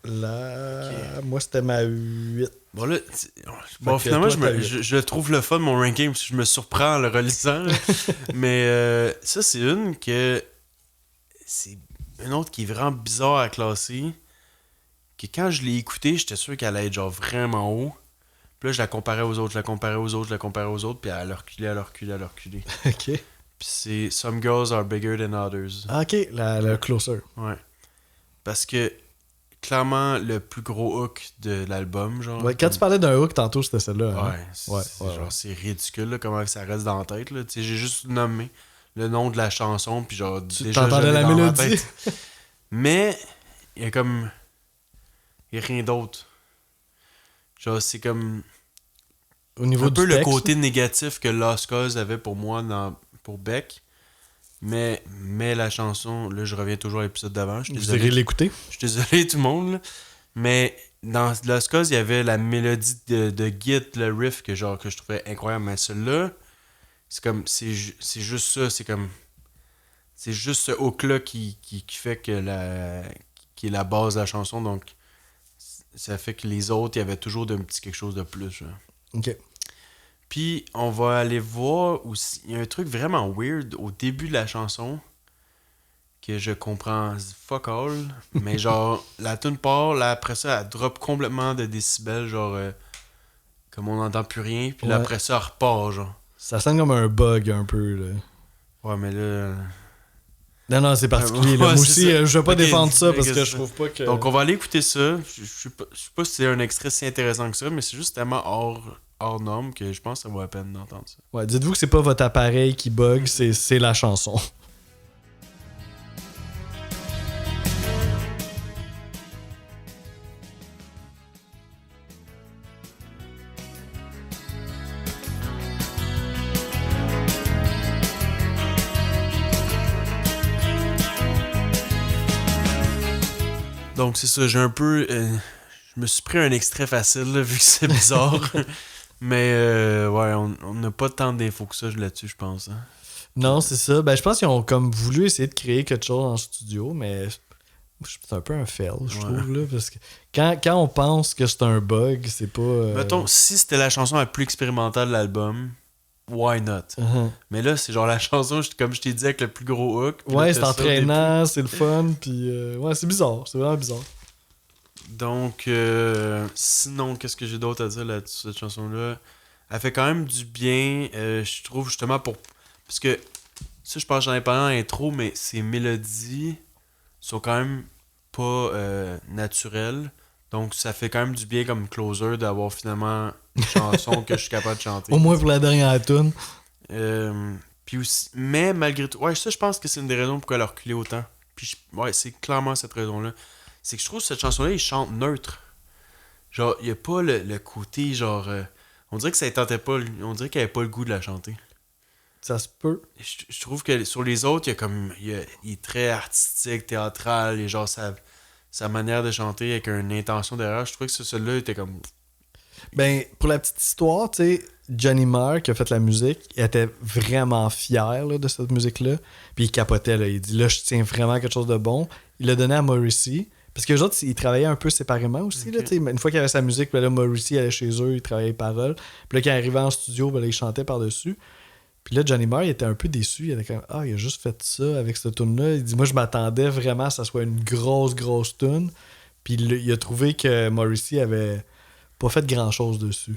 là. Ok. Moi, c'était ma 8. Bon, là, bon, finalement, toi, je trouve le fun, mon ranking, parce que je me surprends en le relisant. Là. Mais ça, c'est une que. C'est une autre qui est vraiment bizarre à classer. Que quand je l'ai écoutée, j'étais sûr qu'elle allait être genre vraiment haut. Puis là, je la comparais aux autres, puis elle a reculé. Ok. Puis c'est Some Girls Are Bigger Than Others. Ah, ok, le closer. Ouais. Parce que, clairement, le plus gros hook de l'album, genre. Ouais, quand tu parlais d'un hook tantôt, c'était celle-là. Hein? Ouais, Ouais. c'est ridicule, là, comment ça reste dans la tête, là. Tu sais, j'ai juste nommé le nom de la chanson, puis genre, déjà, t'entendais je l'ai la dans ma mélodie. tête. Mais, il y a comme... Il y a rien d'autre. Genre, c'est comme... au niveau un du peu le texte, côté négatif que Lost Cause avait pour moi pour Beck. Mais la chanson, là je reviens toujours à l'épisode d'avant. Je suis vous irez désolé. l'écouter. Je suis désolé tout le monde. Là. Mais dans Lost Cause, il y avait la mélodie de Git, le riff que je trouvais incroyable. Mais celle-là, c'est comme. C'est juste ça. C'est juste ce hook-là qui fait qui est la base de la chanson. Donc ça fait que les autres, il y avait toujours d'un petit quelque chose de plus. Genre. Ok. Puis, on va aller voir aussi. Il y a un truc vraiment weird au début de la chanson que je comprends fuck all. Mais genre, la tune part, là, après ça, elle drop complètement de décibels, genre, comme on n'entend plus rien. Puis là, Ouais. après ça, elle repart, genre. Ça sonne comme un bug un peu, là. Ouais, mais là. Non, c'est particulier. Là. Ouais, Moi c'est aussi, ça. je vais pas Ok, défendre ça ok, parce que c'est je ça. trouve pas que... Donc, on va aller écouter ça. Je sais pas si c'est un extrait si intéressant que ça, mais c'est juste tellement hors norme que je pense que ça vaut la peine d'entendre ça. Ouais, dites-vous que c'est pas votre appareil qui bug, c'est la chanson. Donc, c'est ça. J'ai un peu. Je me suis pris un extrait facile, là, vu que c'est bizarre. Mais, ouais, on n'a pas tant d'infos que ça là-dessus, je pense. Hein. Non, c'est ça. Ben, je pense qu'ils ont comme voulu essayer de créer quelque chose en studio, mais c'est un peu un fail, je trouve, là, parce que quand on pense que c'est un bug, c'est pas... Mettons, si c'était la chanson la plus expérimentale de l'album, why not? Uh-huh. Mais là, c'est genre la chanson, comme je t'ai dit, avec le plus gros hook. puis Ouais, là, c'est t'as ça au entraînant, c'est le fun, puis ouais, c'est bizarre, c'est vraiment bizarre. début. Donc, sinon, qu'est-ce que j'ai d'autre à dire là-dessus, cette chanson-là? Elle fait quand même du bien, je trouve, justement, parce que, ça, je pense que j'en ai parlé en intro, mais ces mélodies sont quand même pas naturelles. Donc, ça fait quand même du bien comme closer d'avoir finalement une chanson que je suis capable de chanter. Au moins pour la dernière tune. Puis aussi, mais malgré tout, ouais, ça, je pense que c'est une des raisons pourquoi elle a reculé autant. Puis, ouais, c'est clairement cette raison-là. C'est que je trouve que cette chanson-là, il chante neutre. Genre, il n'y a pas le côté, genre. On dirait que ça ne tentait pas. On dirait qu'il avait pas le goût de la chanter. Ça se peut. Je trouve que sur les autres, il y a comme. Il est très artistique, théâtral, et genre, sa manière de chanter avec une intention derrière. Je trouvais que celui-là était comme. Ben, pour la petite histoire, tu sais, Johnny Marr, qui a fait la musique, il était vraiment fier là, de cette musique-là. Puis il capotait, là. Il dit là, je tiens vraiment à quelque chose de bon. Il l'a donné à Morrissey. Parce que les autres, ils travaillaient un peu séparément aussi. Là, une fois qu'il avait sa musique, ben là, Morrissey allait chez eux, il travaillait les paroles. Puis là, quand il arrivait en studio, ben là, il chantait par-dessus. Puis là, Johnny Marr, il était un peu déçu. Il était comme ah, il a juste fait ça avec cette tune-là. Il dit moi, je m'attendais vraiment à ce que ça soit une grosse tune. Puis il a trouvé que Morrissey avait pas fait grand-chose dessus.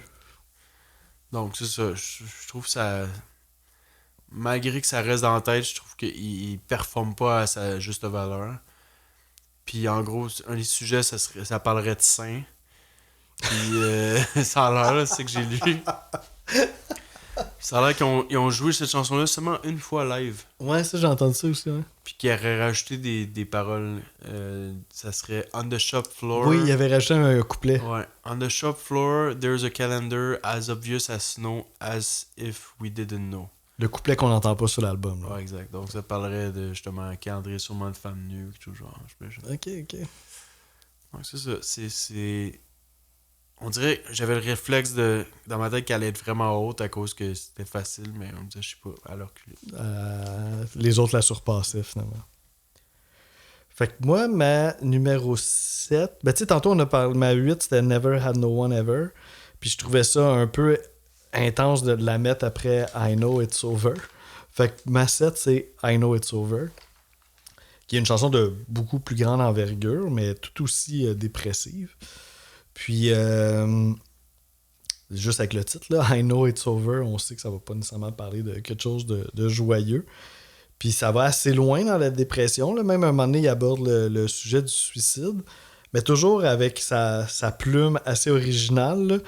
Donc, c'est ça. Je trouve que ça. Malgré que ça reste dans la tête, je trouve qu'il performe pas à sa juste valeur. Puis en gros, un des sujets, ça parlerait de seins. Puis ça a l'air, là, c'est que j'ai lu. Ça a l'air qu'ils ont joué cette chanson-là seulement une fois live. Ouais, ça, j'ai entendu ça aussi. Ouais. Puis qu'ils auraient rajouté des paroles. Ça serait On the shop floor. Oui, il avait rajouté un couplet. Ouais. On the shop floor, there's a calendar as obvious as snow, as if we didn't know. Le couplet qu'on n'entend pas sur l'album. Là. Ouais, exact. Donc ça parlerait de justement un calendrier sûrement de femmes nues, quelque chose genre. Ok. Donc c'est ça. C'est. On dirait que j'avais le réflexe dans ma tête qu'elle allait être vraiment haute à cause que c'était facile, mais on me disait, je sais pas, elle a reculé. Les autres la surpassaient finalement. Fait que moi, ma numéro 7, ben tu sais, tantôt on a parlé, ma 8 c'était Never Had No One Ever. Puis je trouvais ça un peu intense de la mettre après I Know It's Over. Fait que ma 7 c'est I Know It's Over. Qui est une chanson de beaucoup plus grande envergure, mais tout aussi dépressive. Puis, juste avec le titre, là, I Know It's Over, on sait que ça va pas nécessairement parler de quelque chose de joyeux. Puis ça va assez loin dans la dépression. Là. Même à un moment donné, il aborde le sujet du suicide, mais toujours avec sa plume assez originale. Là.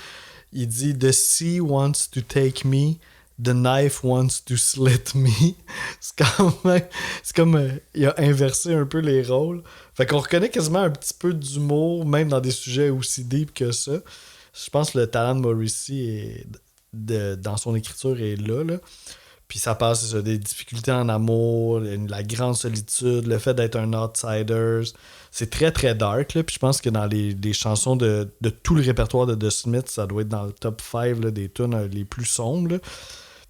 Il dit « The sea wants to take me, the knife wants to slit me. » C'est comme il a inversé un peu les rôles. Fait qu'on reconnaît quasiment un petit peu d'humour, même dans des sujets aussi deep que ça. Je pense que le talent de Morrissey dans son écriture est là. Puis ça passe sur des difficultés en amour, la grande solitude, le fait d'être un outsider. C'est très, très dark. Là. Puis je pense que dans les chansons de tout le répertoire de The Smiths, ça doit être dans le top 5 là, des tunes les plus sombres. Là.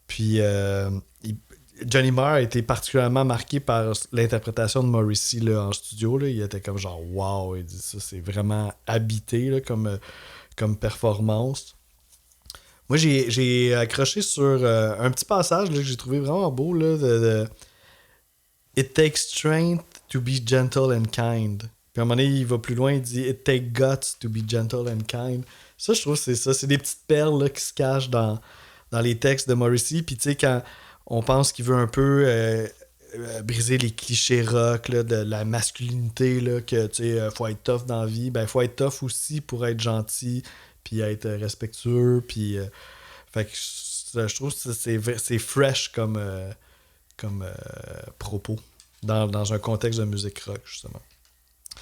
Puis Johnny Marr a été particulièrement marqué par l'interprétation de Morrissey là, en studio. Là. Il était comme genre « wow ». Il dit ça, c'est vraiment habité là, comme performance. Moi, j'ai accroché sur un petit passage là, que j'ai trouvé vraiment beau. Là, de It takes strength to be gentle and kind. Puis à un moment donné, il va plus loin, il dit It takes guts to be gentle and kind. Ça, je trouve que c'est ça. C'est des petites perles là, qui se cachent dans les textes de Morrissey. Puis tu sais, quand on pense qu'il veut un peu briser les clichés rock là, de la masculinité, là, que tu sais, faut être tough dans la vie, ben faut être tough aussi pour être gentil, puis être respectueux, puis fait que je trouve que c'est fresh comme propos dans un contexte de musique rock, justement.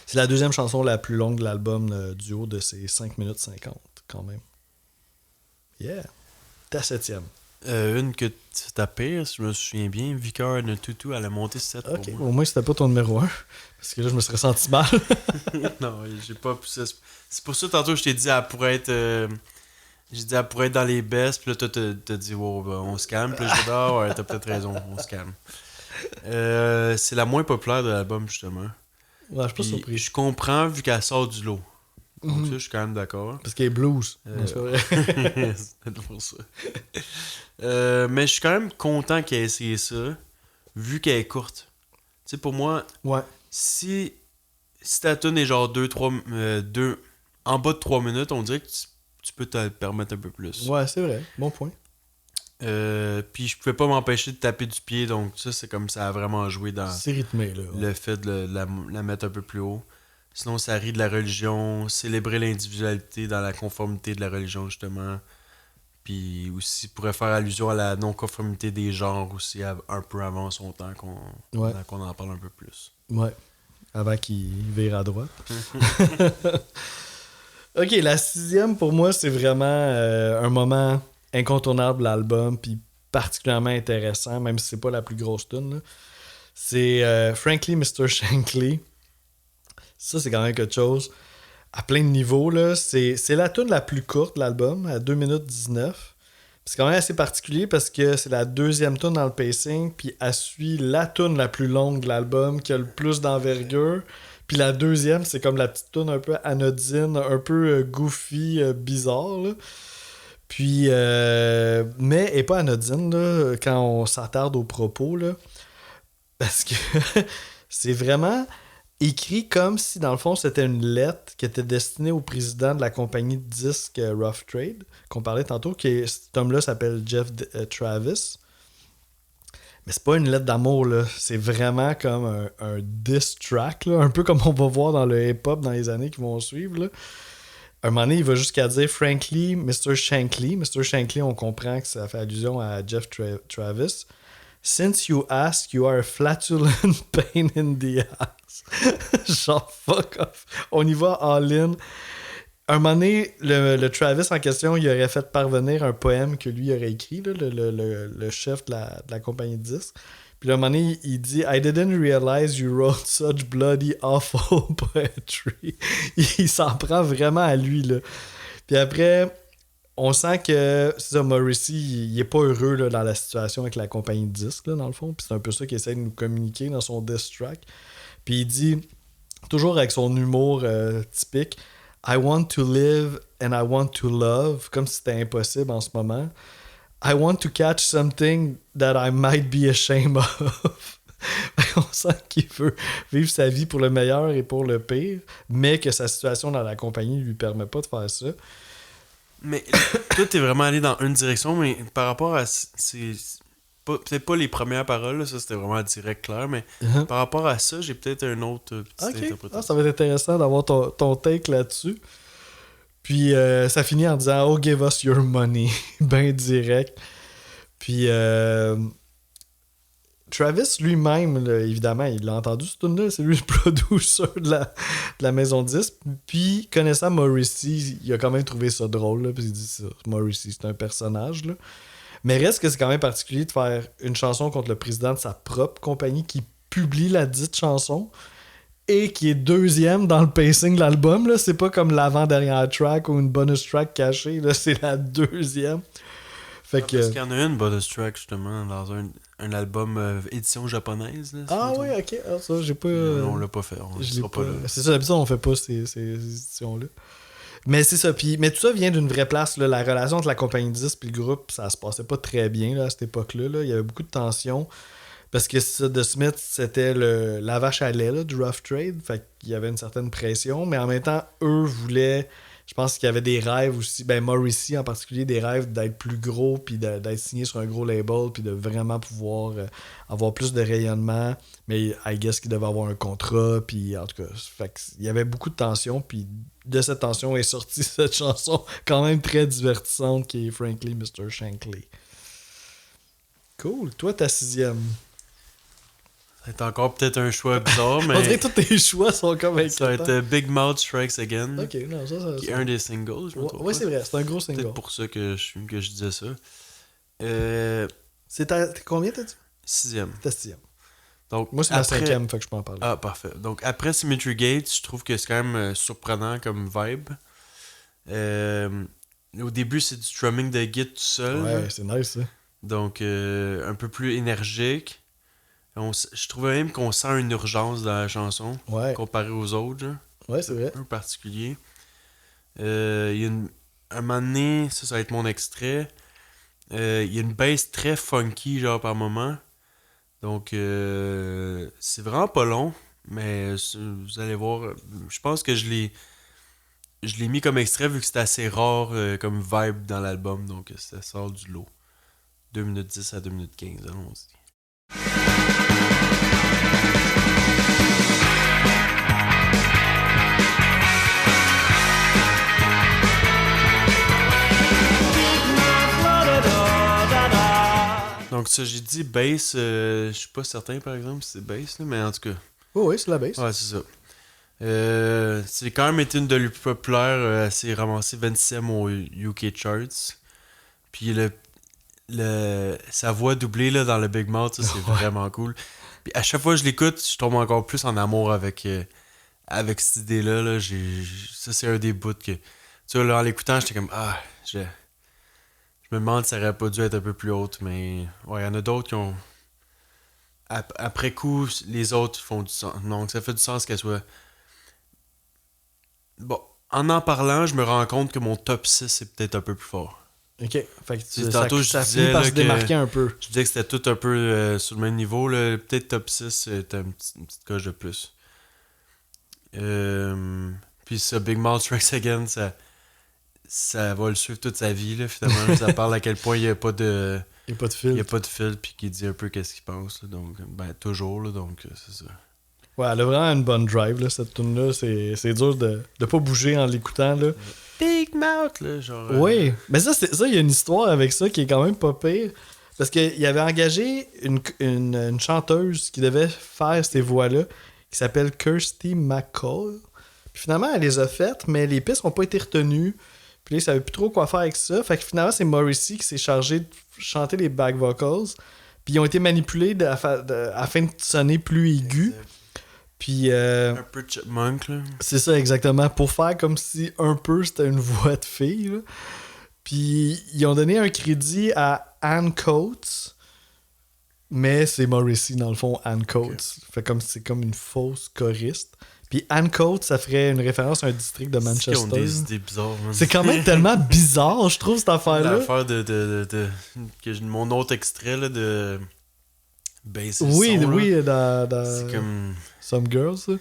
C'est la deuxième chanson la plus longue de l'album duo de ces 5 minutes 50, quand même. Yeah! Ta 7e. Une que tu tapais, si je me souviens bien, Vicar and the Tutu, elle a monté 7 Ok, pour moi. au moins c'était pas ton numéro 1, parce que là je me serais senti mal. Non, j'ai pas poussé. C'est pour ça, tantôt, je t'ai dit, elle pourrait être. J'ai dit, elle pourrait être dans les best, puis là, toi, t'as dit, wow, ben, on se calme. Puis là, j'ai dit, ah ouais, t'as peut-être raison, on se calme. C'est la moins populaire de l'album, justement. Ouais, je suis pas Puis, surpris. je comprends, vu qu'elle sort du lot. Donc, Mhm. ça, je suis quand même d'accord. Parce qu'elle est blues. Non, c'est pas vrai. C'est pour ça. Mais je suis quand même content qu'elle ait essayé ça, vu qu'elle est courte. Tu sais, pour moi, Ouais. si ta tune est genre 2, en bas de 3 minutes, on dirait que tu peux te le permettre un peu plus. Ouais, c'est vrai. Bon point. Puis je pouvais pas m'empêcher de taper du pied, donc ça, c'est comme ça a vraiment joué dans C'est rythmé, là. Ouais. le fait de la mettre un peu plus haut. Sinon, ça rit de la religion, célébrer l'individualité dans la conformité de la religion, justement. Puis aussi, pourrait faire allusion à la non-conformité des genres aussi, un peu avant son temps, qu'on en parle un peu plus. Ouais. Avant qu'il vire à droite. Ok, la 6e, pour moi, c'est vraiment un moment incontournable de l'album, puis particulièrement intéressant, même si c'est pas la plus grosse tune. Là. C'est Frankly Mr. Shankly. Ça, c'est quand même quelque chose à plein de niveaux. Là. C'est la tune la plus courte de l'album, à 2 minutes 19. C'est quand même assez particulier parce que c'est la deuxième tune dans le pacing, puis elle suit la tune la plus longue de l'album, qui a le plus d'envergure. Puis la deuxième, c'est comme la petite tune un peu anodine, un peu goofy, bizarre. Là. Puis, mais elle n'est pas anodine là, quand on s'attarde aux propos. Là, parce que c'est vraiment écrit comme si, dans le fond, c'était une lettre qui était destinée au président de la compagnie de disques Rough Trade, qu'on parlait tantôt, qui cet homme-là s'appelle Jeff Travis. Mais c'est pas une lettre d'amour, là. C'est vraiment comme un diss track, là. Un peu comme on va voir dans le hip-hop dans les années qui vont suivre, là. À un moment donné, il va jusqu'à dire Frankly, Mr. Shankly. Mr. Shankly, on comprend que ça fait allusion à Jeff Travis. Since you ask, you are a flatulent pain in the ass. Genre, fuck off. On y va all-in. Un moment donné, le Travis en question, il aurait fait parvenir un poème que lui aurait écrit, là, le chef de la compagnie de disques. Puis là, un moment donné, il dit I didn't realize you wrote such bloody awful poetry. Il s'en prend vraiment à lui, là. Puis après, on sent que c'est ça, Morrissey, il est pas heureux là, dans la situation avec la compagnie de disques, là, dans le fond. Puis c'est un peu ça qu'il essaie de nous communiquer dans son diss track. Puis il dit, toujours avec son humour typique, I want to live and I want to love, comme si c'était impossible en ce moment. I want to catch something that I might be ashamed of. On sent qu'il veut vivre sa vie pour le meilleur et pour le pire, mais que sa situation dans la compagnie ne lui permet pas de faire ça. Mais toi, t'es vraiment allé dans une direction, mais par rapport à... peut-être pas les premières paroles, là, ça c'était vraiment direct, clair, mais par rapport à ça, j'ai peut-être une autre petite interprétation. Ah, ça va être intéressant d'avoir ton take là-dessus. Puis ça finit en disant Oh, give us your money. Ben direct. Puis Travis lui-même, là, évidemment, il l'a entendu ce tune-là, c'est lui le producer de la maison 10. Puis, connaissant Morrissey, il a quand même trouvé ça drôle, là, puis il dit ça, Morrissey, c'est un personnage. Là. Mais reste que c'est quand même particulier de faire une chanson contre le président de sa propre compagnie qui publie la dite chanson et qui est deuxième dans le pacing de l'album. Là. C'est pas comme l'avant-dernière track ou une bonus track cachée, là, c'est la deuxième. Fait que... Parce qu'il y en a une bonus track justement dans un album édition japonaise. Là, ah oui, ok. Ah, ça, j'ai pas. On l'a pas fait. On je sera l'ai pas. là. C'est ça, d'habitude, on fait pas ces éditions-là. Mais c'est ça. Mais tout ça vient d'une vraie place. Là. La relation entre la compagnie 10 et le groupe, ça se passait pas très bien là, à cette époque-là. Là. Il y avait beaucoup de tensions. Parce que ça, The Smiths, c'était la vache à lait là, du Rough Trade. Fait qu'il y avait une certaine pression. Mais en même temps, eux voulaient. Je pense qu'il y avait des rêves aussi, ben Morrissey en particulier, des rêves d'être plus gros, puis d'être signé sur un gros label, puis de vraiment pouvoir avoir plus de rayonnement. Mais I guess qu'il devait avoir un contrat, puis en tout cas, il y avait beaucoup de tension, puis de cette tension est sortie cette chanson quand même très divertissante qui est Frankly Mr. Shankly. Cool. Toi, ta 6e. C'est encore peut-être un choix bizarre, mais. On dirait que tous tes choix sont comme ça va être Big Mouth Strikes Again. Ok, non, ça qui est un des singles, je me trompe. Oui, c'est vrai, c'est un gros C'est single. peut-être pour ça que je disais ça. C'est combien t'as dit? 6e. T'as 6e. Donc, moi, c'est ma 5e, fait que je peux en parler. Ah, parfait. Donc, après Symmetry Gate, je trouve que c'est quand même surprenant comme vibe. Au début, c'est du strumming de guitare tout seul. Ouais, là. c'est nice, ça. Donc, un peu plus énergique. Je trouvais même qu'on sent une urgence dans la chanson, comparé aux autres. Là. Ouais, c'est vrai. Un particulier. Il y a un moment donné, ça va être mon extrait. Il y a une bass très funky, genre par moment. Donc, c'est vraiment pas long, mais vous allez voir. Je pense que je l'ai mis comme extrait vu que c'est assez rare comme vibe dans l'album, donc ça sort du lot. 2 minutes 10 à 2 minutes 15, allons-y. Donc ça, j'ai dit bass, je suis pas certain par exemple si c'est bass, là, mais en tout cas. Oh, oui, c'est la bass. Ouais, c'est ça. C'est quand même été une de les plus populaires, c'est ramassé 26e au UK Charts. Puis sa voix doublée là, dans le Big Mouth, ça, c'est vraiment cool. Puis à chaque fois que je l'écoute, je tombe encore plus en amour avec cette idée-là. Là. Ça, c'est un des bouts que. Tu vois, là, en l'écoutant, j'étais comme je me demande si ça aurait pas dû être un peu plus haute, mais ouais, il y en a d'autres qui ont. Après coup, les autres font du sens. Donc ça fait du sens qu'elle soit. Bon, en parlant, je me rends compte que mon top 6 c'est peut-être un peu plus fort. Ok. Fait que tantôt, ça finit par se démarquer un peu. Je disais que c'était tout un peu sur le même niveau. Là. Peut-être top 6, c'est une petite coche de plus. Puis ça, Big Mouth Strikes Again, ça va le suivre toute sa vie. Là, finalement, ça parle à quel point il n'y a pas de... Il n'y a pas de fil. Il n'y a pas de fil, puis qu'il dit un peu qu'est-ce qu'il pense. Là, donc, ben, toujours, là, donc c'est ça. Ouais, elle a vraiment une bonne drive, là, cette tune-là. C'est dur de pas bouger en l'écoutant, là. Big Mouth, là, genre... Oui, mais ça, il y a une histoire avec ça qui est quand même pas pire. Parce qu'il avait engagé une chanteuse qui devait faire ces voix-là, qui s'appelle Kirsty McCall. Puis finalement, elle les a faites, mais les pistes n'ont pas été retenues. Puis là, il savait plus trop quoi faire avec ça. Fait que finalement, c'est Morrissey qui s'est chargé de chanter les back vocals. Puis ils ont été manipulés afin de sonner plus aigus. Puis un peu chipmunk, là. C'est ça, exactement. Pour faire comme si un peu c'était une voix de fille. Là. Puis ils ont donné un crédit à Ann Coates. Mais c'est Morrissey, dans le fond, Ann Coates. Fait comme c'est comme une fausse choriste. Puis Ann Coates, ça ferait une référence à un district de Manchester. Ils ont des idées bizarres, man. C'est quand même tellement bizarre, je trouve, cette affaire-là. L'affaire que mon autre extrait là, de baisser oui, le son, oui, là. dans C'est comme... Some Girls, ça.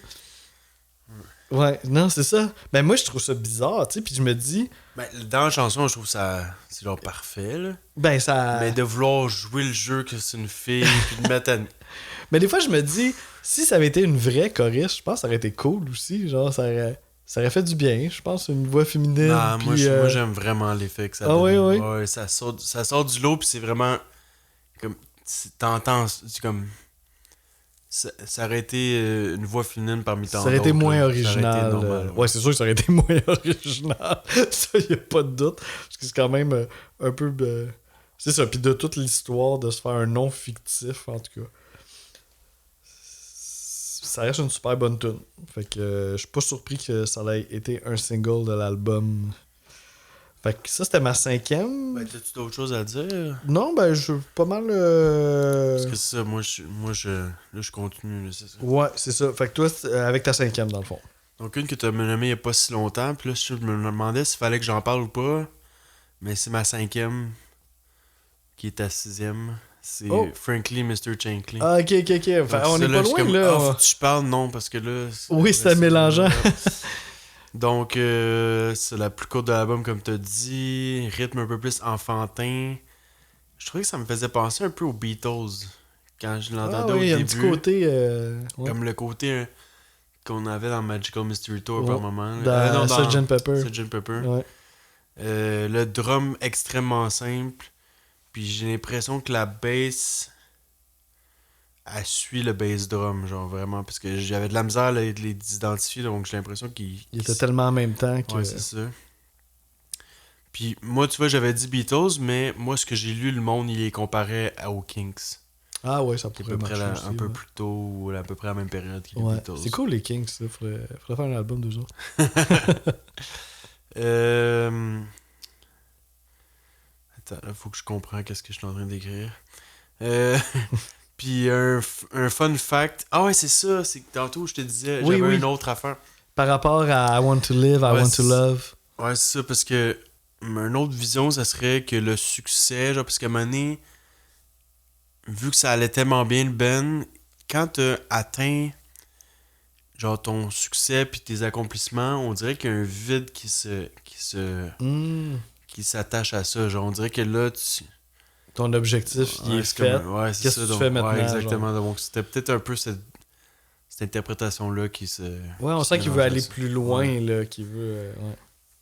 Ouais, non, c'est ça. Ben moi, je trouve ça bizarre, tu sais, puis je me dis... Ben, dans la chanson, je trouve ça... C'est genre parfait, là. Ben, ça... Mais de vouloir jouer le jeu que c'est une fille, puis de mettre à... Mais des fois, je me dis, si ça avait été une vraie choriste, je pense que ça aurait été cool aussi. Genre, ça aurait fait du bien, je pense, une voix féminine. Non, puis, moi, j'aime vraiment l'effet que ça donne. Ah oui, oui. Ouais, ça sort du lot, puis c'est vraiment... comme t'entends, c'est comme... Ça aurait été une voix féminine parmi tant Ça aurait été d'autres, moins là. original. Ça aurait été normal, Ouais, c'est sûr que ça aurait été moins original. Ça, y a pas de doute. Parce que c'est quand même un peu... c'est ça. Puis de toute l'histoire, de se faire un nom fictif, en tout cas. Ça reste une super bonne tune. Fait que je suis pas surpris que ça ait été un single de l'album. Fait que ça, c'était ma 5e. Ben, t'as-tu d'autres choses à dire? Non, ben, je pas mal... Parce que c'est ça, là, je continue, là, c'est ça. Ouais, c'est ça. Fait que toi, avec ta 5e, dans le fond. Donc, une que tu as nommée il y a pas si longtemps, puis là, je me demandais s'il fallait que j'en parle ou pas, mais c'est ma 5e, qui est ta 6e. C'est Frankly Mr. Chankly. Ah, ok. Enfin, on est pas loin, comme, là. faut que tu parles, non, parce que là... Oui, c'était mélangeant. Donc, c'est la plus courte de l'album, comme tu as dit. Rythme un peu plus enfantin. Je trouvais que ça me faisait penser un peu aux Beatles. Quand je l'entendais au début. Il y a un petit côté... Comme le côté qu'on avait dans Magical Mystery Tour par moment. Dans Sgt. Pepper. Sgt. Pepper. Ouais. Le drum extrêmement simple. Puis j'ai l'impression que la bass... Elle suit le bass drum, genre vraiment. Parce que j'avais de la misère à les identifier, donc j'ai l'impression qu'il... Il était tellement en même temps que... Ouais, c'est ça. Puis moi, tu vois, j'avais dit Beatles, mais moi, ce que j'ai lu, le monde, il les comparait aux Kinks. Ah ouais, ça À pourrait peu près marcher aussi, un peu ouais. plus tôt, ou à peu près à la même période que les Ouais. Beatles. C'est cool les Kings, ça. Faudrait faire un album d'eux autres. Attends, là, faut que je comprenne qu'est-ce que je suis en train d'écrire. Puis un fun fact. Ah ouais, c'est ça. C'est que tantôt, je te disais, j'avais une autre affaire. Par rapport à I Want to Live, I Want to Love. Ouais, c'est ça, parce que une autre vision, ça serait que le succès, genre, parce qu'à un moment donné, vu que ça allait tellement bien le Ben, quand t'as atteint genre ton succès puis tes accomplissements, on dirait qu'il y a un vide qui s'attache à ça. Genre, on dirait que là, ton objectif, il est fait. Ouais, c'est Qu'est-ce ça. que tu fais maintenant? Ouais, exactement. Genre? Donc, c'était peut-être un peu cette interprétation-là qui se... Ouais, on sent qu'il veut aller plus loin, là, qu'il veut... ouais.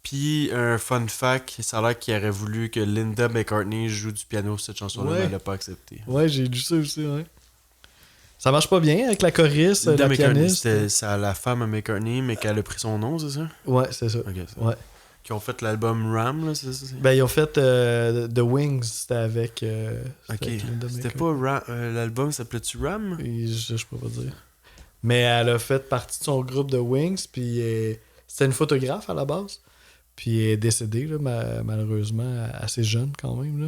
Puis, un fun fact, ça a l'air qu'il aurait voulu que Linda McCartney joue du piano sur cette chanson-là, mais elle l'a pas accepté. Ouais, j'ai lu ça aussi, ouais. Ça marche pas bien avec la choriste, Linda la pianiste. C'est la femme à McCartney, mais qu'elle a pris son nom, c'est ça? Ouais, c'est ça. Ok, ça. Ouais. Qui ont fait l'album Ram, là, c'est ça? Ben, ils ont fait The Wings, c'était avec... Ok. Linda C'était McCartney. pas Ram... l'album s'appelait-tu Ram? Et je peux pas dire. Mais elle a fait partie de son groupe de Wings, puis c'était une photographe à la base. Puis elle est décédée, là, malheureusement, assez jeune quand même. Là.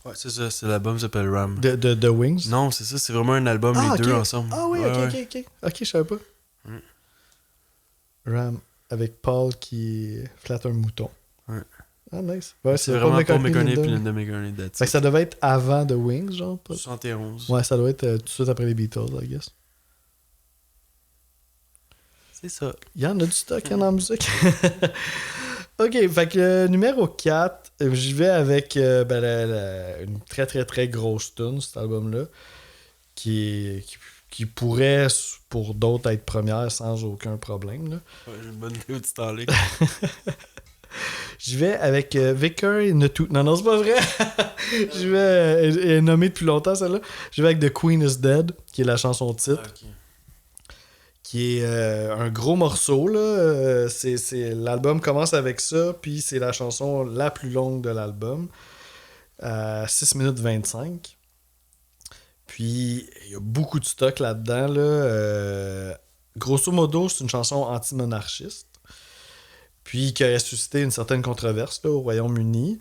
Ouais, c'est ça, l'album s'appelle Ram. De Wings? Non, c'est ça, c'est vraiment un album, les deux ensemble. Ah oui, ouais, ok. Ok, je savais pas. Ram, avec Paul qui flatte un mouton. Ouais. Ah, nice. Ouais, c'est vraiment Paul McCartney puis puis Linda McCartney, that's fait que ça devait être avant The Wings, genre? 71. Ouais, ça doit être tout de suite après les Beatles, I guess. C'est ça. Il y en a du stock en musique. Ok, fait que numéro 4, j'y vais avec une très très très grosse tune, cet album-là, qui pourrait, pour d'autres, être première sans aucun problème. Là. Ouais, j'ai une bonne idée où tu t'en allais. J'y vais avec Vicar in the Two... Non, c'est pas vrai! J'y vais... elle est nommée depuis longtemps, celle-là. J'y vais avec The Queen is Dead, qui est la chanson titre. Okay. Qui est un gros morceau. Là. L'album commence avec ça, puis c'est la chanson la plus longue de l'album. 6 minutes 25. Puis, il y a beaucoup de stock là-dedans. Là. Grosso modo, c'est une chanson anti-monarchiste. Puis, qui a suscité une certaine controverse là, au Royaume-Uni.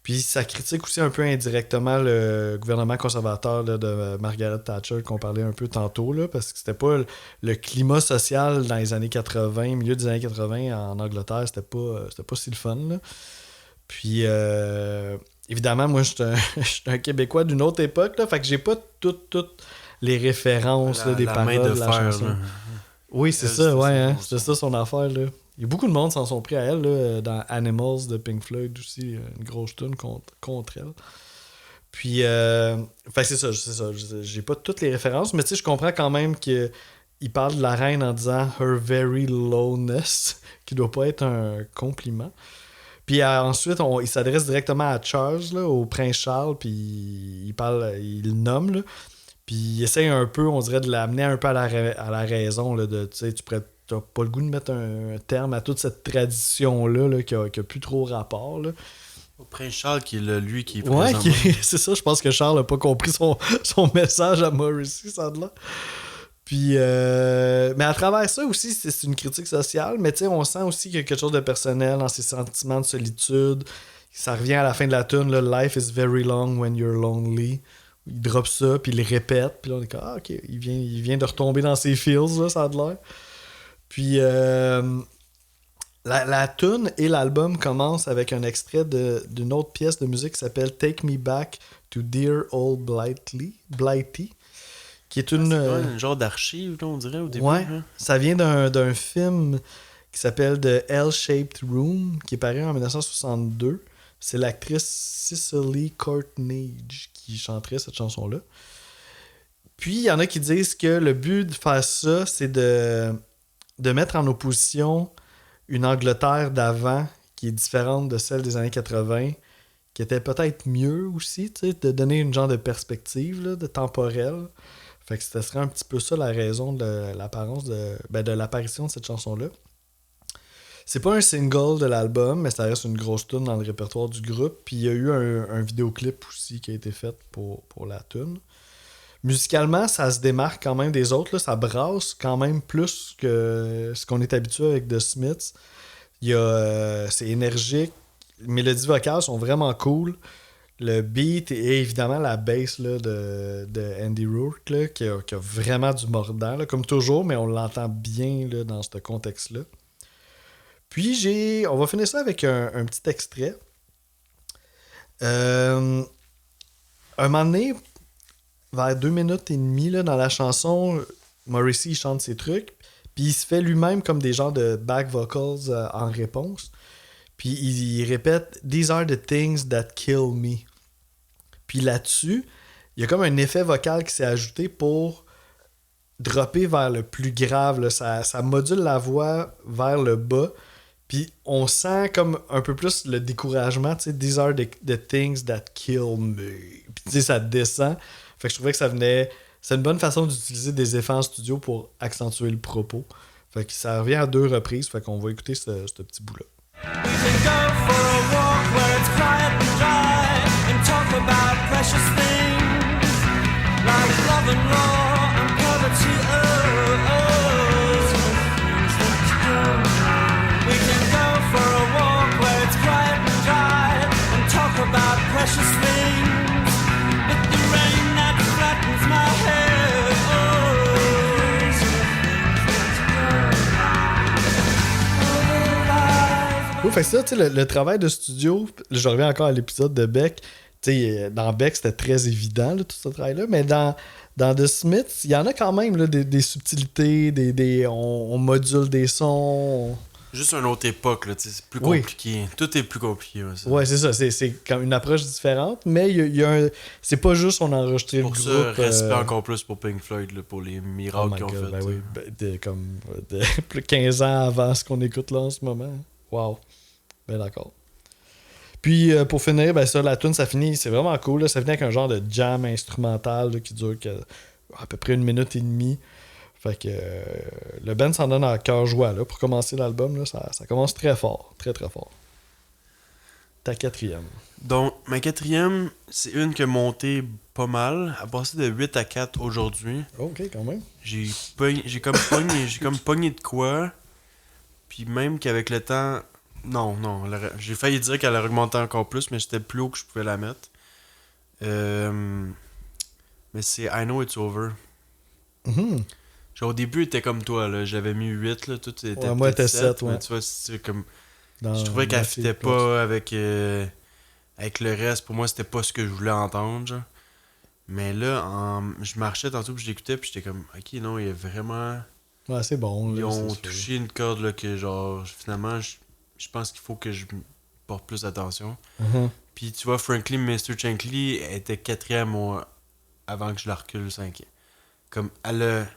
Puis ça critique aussi un peu indirectement le gouvernement conservateur là, de Margaret Thatcher qu'on parlait un peu tantôt, là, parce que c'était pas le climat social dans les années 80, milieu des années 80 en Angleterre, c'était pas si le fun. Là. Puis évidemment, moi je suis un Québécois d'une autre époque, là, fait que j'ai pas toutes les références des paroles de la chanson. Là. Oui, c'est ça, ouais, hein, c'était ça son affaire. Là. Il y a beaucoup de monde s'en sont pris à elle, là, dans Animals de Pink Floyd aussi, une grosse tune contre elle. Puis, c'est ça, j'ai pas toutes les références, mais tu sais, je comprends quand même qu'il parle de la reine en disant « her very lowness », qui doit pas être un compliment. Puis ensuite, il s'adresse directement à Charles, là, au prince Charles, puis il le nomme, là. Puis il essaie un peu, on dirait, de l'amener un peu à la raison, là, de, tu sais, t'as pas le goût de mettre un terme à toute cette tradition-là, là, qui a plus trop rapport, là. Au prince Charles, qui est lui qui est Ouais, présent. c'est ça, je pense que Charles a pas compris son message à Morrissey, ça de là. Puis, mais à travers ça aussi, c'est une critique sociale, mais tu sais, on sent aussi qu'il y a quelque chose de personnel dans ses sentiments de solitude. Ça revient à la fin de la tune, là, Life is very long when you're lonely. Il drop ça, puis il le répète, puis là on est comme, ah ok, il vient de retomber dans ses feels, là, ça a de l'air. Puis, la tune et l'album commencent avec un extrait d'une autre pièce de musique qui s'appelle Take Me Back to Dear Old Blighty. Qui est une. C'est un genre d'archive, là, on dirait, au début. Ouais, hein. ça vient d'un film qui s'appelle The L-Shaped Room, qui est paru en 1962. C'est l'actrice Cicely Courtnage qui chanterait cette chanson-là. Puis, il y en a qui disent que le but de faire ça, c'est de mettre en opposition une Angleterre d'avant qui est différente de celle des années 80, qui était peut-être mieux aussi, tu sais, de donner une genre de perspective, là, de temporelle. Fait que ce serait un petit peu ça la raison de l'apparence de l'apparition de cette chanson-là. C'est pas un single de l'album, mais ça reste une grosse tune dans le répertoire du groupe. Puis il y a eu un vidéoclip aussi qui a été fait pour la tune. Musicalement, ça se démarque quand même des autres. Là. Ça brasse quand même plus que ce qu'on est habitué avec The Smiths. C'est énergique. Les mélodies vocales sont vraiment cool. Le beat et évidemment la bass là, de Andy Rourke là, qui a vraiment du mordant, là, comme toujours, mais on l'entend bien là, dans ce contexte-là. Puis on va finir ça avec un petit extrait. Un moment donné, vers 2 minutes et demie là, dans la chanson, Morrissey il chante ses trucs, puis il se fait lui-même comme des genres de back vocals en réponse. Puis il répète « These are the things that kill me ». Puis là-dessus, il y a comme un effet vocal qui s'est ajouté pour dropper vers le plus grave. Là. Ça module la voix vers le bas. Puis on sent comme un peu plus le découragement. Tu sais, These are the things that kill me. Puis tu sais, ça descend. Fait que je trouvais que c'est une bonne façon d'utiliser des effets en studio pour accentuer le propos. Fait que ça revient à 2 reprises. Fait qu'on va écouter ce petit bout-là. We can go for a walk where it's quiet and dry and talk about precious things like love and law and poverty. We can go for a walk where it's quiet and dry and talk about precious things. But the rain that flattens my head. Oui, fait que ça, tu sais, le travail de studio, je reviens encore à l'épisode de Beck. Tu sais, dans Beck, c'était très évident, là, tout ce travail-là, mais dans The Smiths, il y en a quand même là, des subtilités, on module des sons. Juste une autre époque, là, c'est plus compliqué. Oui. Tout est plus compliqué. Ouais, c'est ça. C'est comme une approche différente, mais c'est pas juste on a enregistré le groupe. Pour ça, respect encore plus pour Pink Floyd, là, pour les miracles qu'ils ont fait. Ben oui, plus de 15 ans avant ce qu'on écoute là en ce moment. Wow. Ben d'accord. Puis pour finir, ben ça, la tune ça finit, c'est vraiment cool. Là, ça finit avec un genre de jam instrumental là, qui dure à peu près 1 minute et demie. Fait que le band s'en donne à cœur joie là, pour commencer l'album. Là, ça commence très fort. Très très fort. Ta 4e. Donc, ma 4e, c'est une qui a monté pas mal. Elle a passé de 8 à 4 aujourd'hui. Ok, quand même. J'ai comme pogné de quoi. Puis même qu'avec le temps... Non, j'ai failli dire qu'elle a augmenté encore plus, mais c'était plus haut que je pouvais la mettre. Mais c'est I Know It's Over. Mm-hmm. Genre, au début, elle était comme toi, là. J'avais mis 8, là. Tout était ouais, moi, était 7, ouais. Mais tu vois, c'est comme... je trouvais qu'elle fitait pas avec le reste. Pour moi, c'était pas ce que je voulais entendre, genre. Mais là, je marchais tantôt, puis je l'écoutais, puis j'étais comme... Ok, non, il y a vraiment... Ouais, c'est bon. Là, ils ont touché une corde, là, que genre... Finalement, je pense qu'il faut que je porte plus d'attention. Mm-hmm. Puis tu vois, Frankly, Mr. Shankly était 4e avant que je la recule 5e. Comme, elle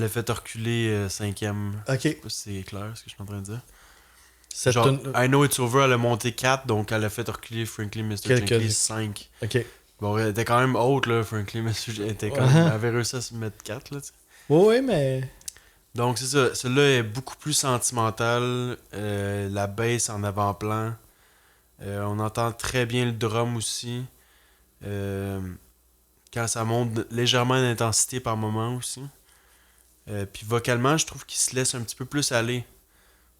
a fait reculer 5e. Ok. Je sais pas si c'est clair ce que je suis en train de dire. Cette Genre, tune- I Know It's Over, elle a monté 4, donc elle a fait reculer Frankly Mr. Quelques- Shankly 5. Ok. Bon, elle était quand même haute, là, Frankly Mr. Shankly. Elle était quand même, elle avait réussi à se mettre 4, là, tu sais. Ouais, mais. Donc, c'est ça. Celui-là est beaucoup plus sentimental. La bass en avant-plan. On entend très bien le drum aussi. Quand ça monte légèrement d'intensité par moment aussi. Puis vocalement, je trouve qu'il se laisse un petit peu plus aller.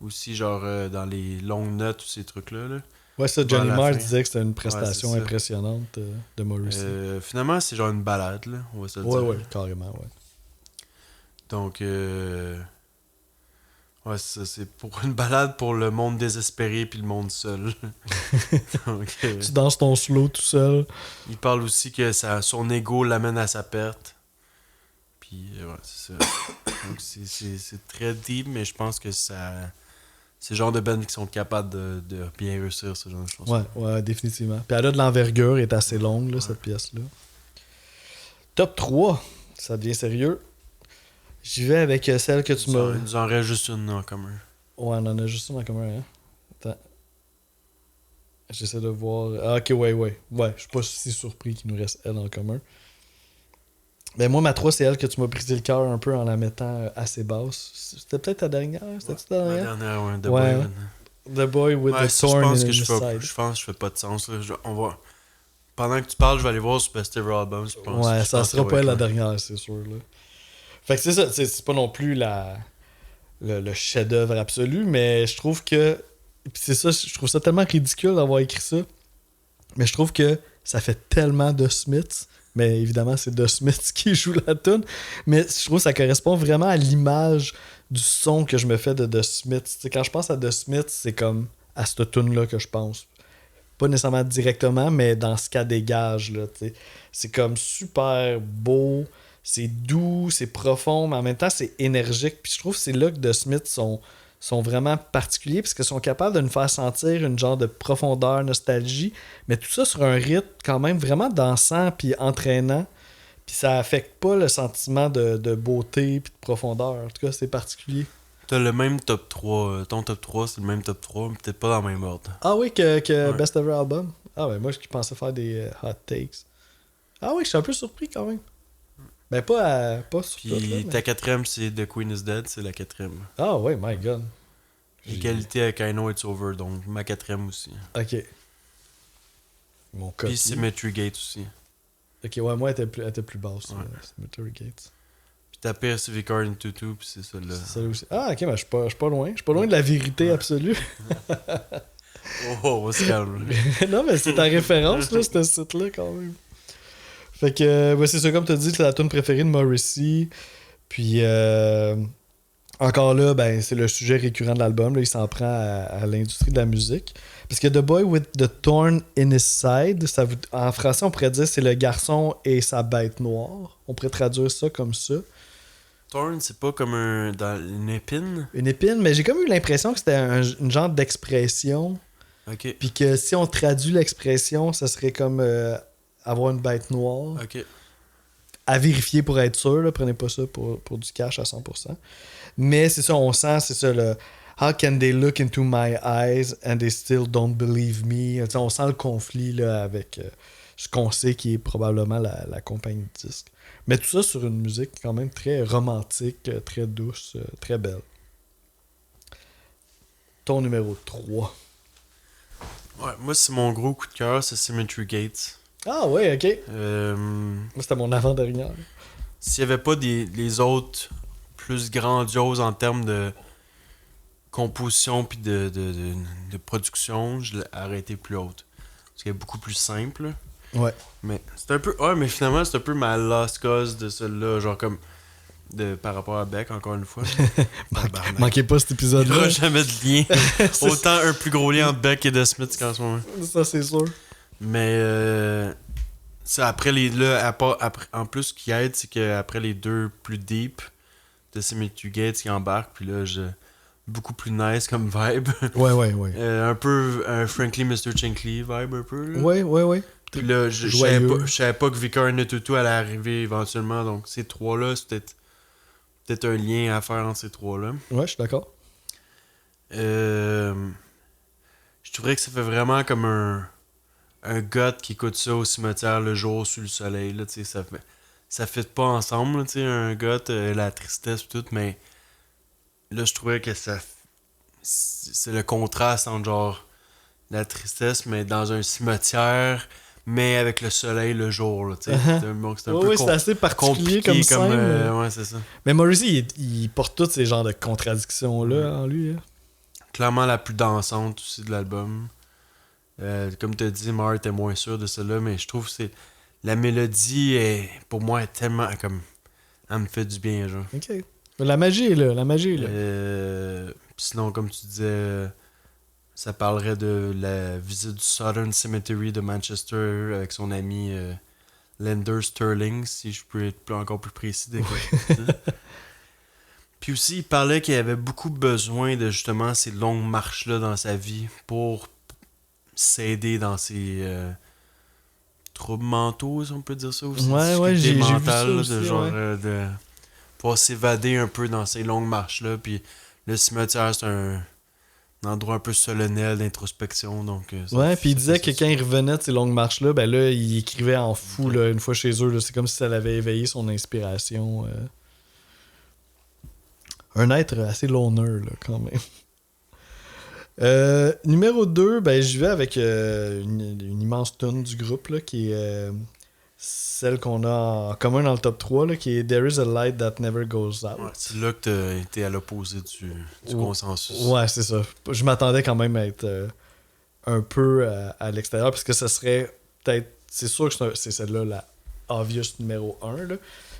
Aussi, genre dans les longues notes ou ces trucs-là. Là. Ouais, ça, Johnny Vers la Marr fin. disait que c'était une prestation Ouais, c'est ça. impressionnante de Morrissey. Finalement, c'est genre une balade, là, on va se le Ouais, dire. ouais, carrément, ouais. Donc, ouais, c'est pour une balade pour le monde désespéré puis le monde seul. Donc, Tu danses ton slow tout seul. il parle aussi que son ego l'amène à sa perte. Puis, ouais, c'est ça. Donc, c'est très deep, mais je pense que ça... C'est le genre de bands qui sont capables de bien réussir ce genre de choses. Ouais, ouais, définitivement. Puis elle a de l'envergure, elle est assez longue, là, cette pièce-là. Top 3, ça devient sérieux. J'y vais avec celle que tu m'as... Il nous en reste juste une en commun. Ouais, on en a juste une en commun, hein. Attends. J'essaie de voir... Ah, ok, ouais. Ouais, je suis pas si surpris qu'il nous reste elle en commun. Ben moi, ma 3, c'est elle que tu m'as brisé le cœur un peu en la mettant assez basse. C'était peut-être ta dernière? C'était ta La dernière? dernière, ouais, The Ouais. Boy. The Boy with Ouais, the ça, Thorn je pense in que his je side. fais pas de sens. Là. On va... Pendant que tu parles, je vais aller voir sur Best Ever Album, je pense. Ouais, Je ça pense sera que pas ouais, la quoi. dernière, c'est sûr. Là. Fait que c'est ça, c'est pas non plus le chef-d'œuvre absolu, mais je trouve que. Puis c'est ça, je trouve ça tellement ridicule d'avoir écrit ça. Mais je trouve que ça fait tellement de Smiths. Mais évidemment, c'est The Smiths qui joue la tune. Mais je trouve que ça correspond vraiment à l'image du son que je me fais de The Smiths. T'sais, quand je pense à The Smiths, c'est comme à cette tune-là que je pense. Pas nécessairement directement, mais dans ce qu'elle dégage. Là, t'sais. C'est comme super beau, c'est doux, c'est profond, mais en même temps, c'est énergique. Puis je trouve que c'est là que The Smiths sont vraiment particuliers, parce qu'ils sont capables de nous faire sentir une genre de profondeur, nostalgie, mais tout ça sur un rythme quand même vraiment dansant puis entraînant. Puis ça affecte pas le sentiment de beauté puis de profondeur. En tout cas, c'est particulier. T'as le même top 3. Ton top 3, c'est le même top 3, mais peut-être pas dans le même ordre. Ah oui, que Ouais. Best Ever Album? Ah ouais, moi je pensais faire des hot takes. Ah oui, je suis un peu surpris quand même. Ben pas sur tout, là, Puis mais- ta quatrième, c'est The Queen is Dead, c'est la quatrième. Ah ouais, my god. Égalité avec I Know It's Over, donc ma quatrième aussi. Ok. Mon code. Puis Symmetry Gate aussi. Ok, ouais, moi elle était plus basse. Ouais. Cemetery Gates. Puis ta pire, c'est Vicar in Tutu, puis c'est ça là. C'est ça aussi. Ah ok, ben je suis pas loin. Je suis pas loin de la vérité absolue. Oh, on se calme. là. Non, mais c'est ta référence, là, ce site-là, quand même. Fait que, c'est ça, comme tu as dit, c'est la tune préférée de Morrissey. Puis, encore là, ben, c'est le sujet récurrent de l'album. Là, il s'en prend à l'industrie de la musique. Parce que The Boy with the Thorn in His Side, en français, on pourrait dire c'est le garçon et sa bête noire. On pourrait traduire ça comme ça. Thorn, c'est pas comme une épine. Une épine, mais j'ai comme eu l'impression que c'était une genre d'expression. Ok. Puis que si on traduit l'expression, ça serait comme avoir une bête noire. Ok. À vérifier pour être sûr, là, prenez pas ça pour du cash à 100%. Mais c'est ça, on sent, c'est ça, le How can they look into my eyes and they still don't believe me? T'sais, on sent le conflit là, avec ce qu'on sait qui est probablement la compagnie de disques. Mais tout ça sur une musique quand même très romantique, très douce, très belle. Ton numéro 3. Ouais, moi, c'est mon gros coup de cœur, c'est Symmetry Gate. Ah ouais, ok. Moi, c'était mon avant-dernière. S'il n'y avait pas les autres plus grandioses en termes de composition puis de production, je l'aurais été plus haute. Parce qu'elle est beaucoup plus simple. Ouais. Mais c'est un peu. Ouais, mais finalement, c'est un peu ma lost cause de celle-là. Genre comme. Par rapport à Beck, encore une fois. Tabarnak. Manquez pas cet Il n'y épisode-là. aura jamais de lien. Autant un plus gros lien entre Beck et The Smiths qu'en ce moment. Ça, c'est sûr. Mais ça, après les là, en plus ce qui aide, c'est qu'après les deux plus deep de Symmetry Gates qui embarquent, puis là beaucoup plus nice comme vibe. Ouais. Un peu un Frankly Mr. Shankly vibe un peu. Là. Ouais. Puis là, je savais pas que Vicar in Tutu allait arriver éventuellement, donc ces trois-là, c'est peut-être un lien à faire entre ces trois-là. Ouais, je suis d'accord. je trouverais que ça fait vraiment comme un gars qui écoute ça au cimetière le jour sous le soleil, là, tu sais, ça fait pas ensemble, là, tu sais, un gars, la tristesse et tout, mais là, je trouvais que c'est le contraste entre, genre, la tristesse, mais dans un cimetière, mais avec le soleil le jour, là, tu sais. Donc, c'est un peu c'est assez particulier compliqué comme scène. ouais, c'est ça. Mais Morrissey, il porte tous ces genres de contradictions-là en lui. Hein. Clairement la plus dansante aussi de l'album. Comme tu as dit, Mar était moins sûr de cela, mais je trouve que c'est la mélodie pour moi est tellement comme elle me fait du bien, genre. OK. La magie est là, la magie est là. Sinon, comme tu disais, ça parlerait de la visite du Southern Cemetery de Manchester avec son ami Lender Sterling, si je peux être encore plus précis. Puis aussi, il parlait qu'il avait beaucoup besoin de justement ces longues marches-là dans sa vie pour s'aider dans ses troubles mentaux, si on peut dire ça aussi. Ouais, j'ai vu ça mentales, aussi, de genre ouais. de pouvoir s'évader un peu dans ces longues marches-là. Puis le cimetière, c'est un endroit un peu solennel d'introspection. Donc, Ouais, puis il disait que quand il revenait de ces longues marches-là, ben là, il écrivait en fou là, une fois chez eux. Là. C'est comme si ça l'avait éveillé son inspiration. Un être assez loner, là, quand même. Numéro 2, ben, je vais avec une immense tune du groupe, là, qui est celle qu'on a en commun dans le top 3, là, qui est There is a light that never goes out. Ouais, c'est là que t'as été à l'opposé du consensus. Ouais, c'est ça. Je m'attendais quand même à être un peu à l'extérieur, parce que ça serait peut-être... C'est sûr que c'est celle-là la obvious numéro 1, là.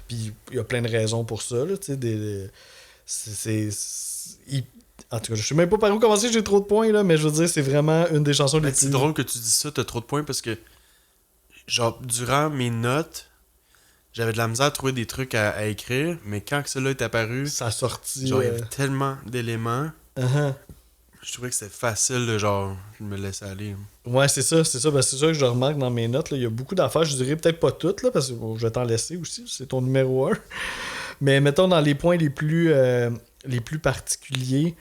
Puis il y a plein de raisons pour ça, là, tu sais, en tout cas, je sais même pas par où commencer, j'ai trop de points, là, mais je veux dire, c'est vraiment une des chansons les plus... C'est drôle que tu dis ça, t'as trop de points, parce que genre, durant mes notes, j'avais de la misère à trouver des trucs à écrire, mais quand que cela est apparu, Ça a sorti... genre, il y avait tellement d'éléments, Uh-huh. je trouvais que c'était facile de genre, me laisser aller. Ouais, c'est ça. Ben, c'est ça que je remarque dans mes notes, là. Il y a beaucoup d'affaires, je dirais peut-être pas toutes, là, parce que bon, je vais t'en laisser aussi, c'est ton numéro 1. Mais mettons, dans les points les plus particuliers,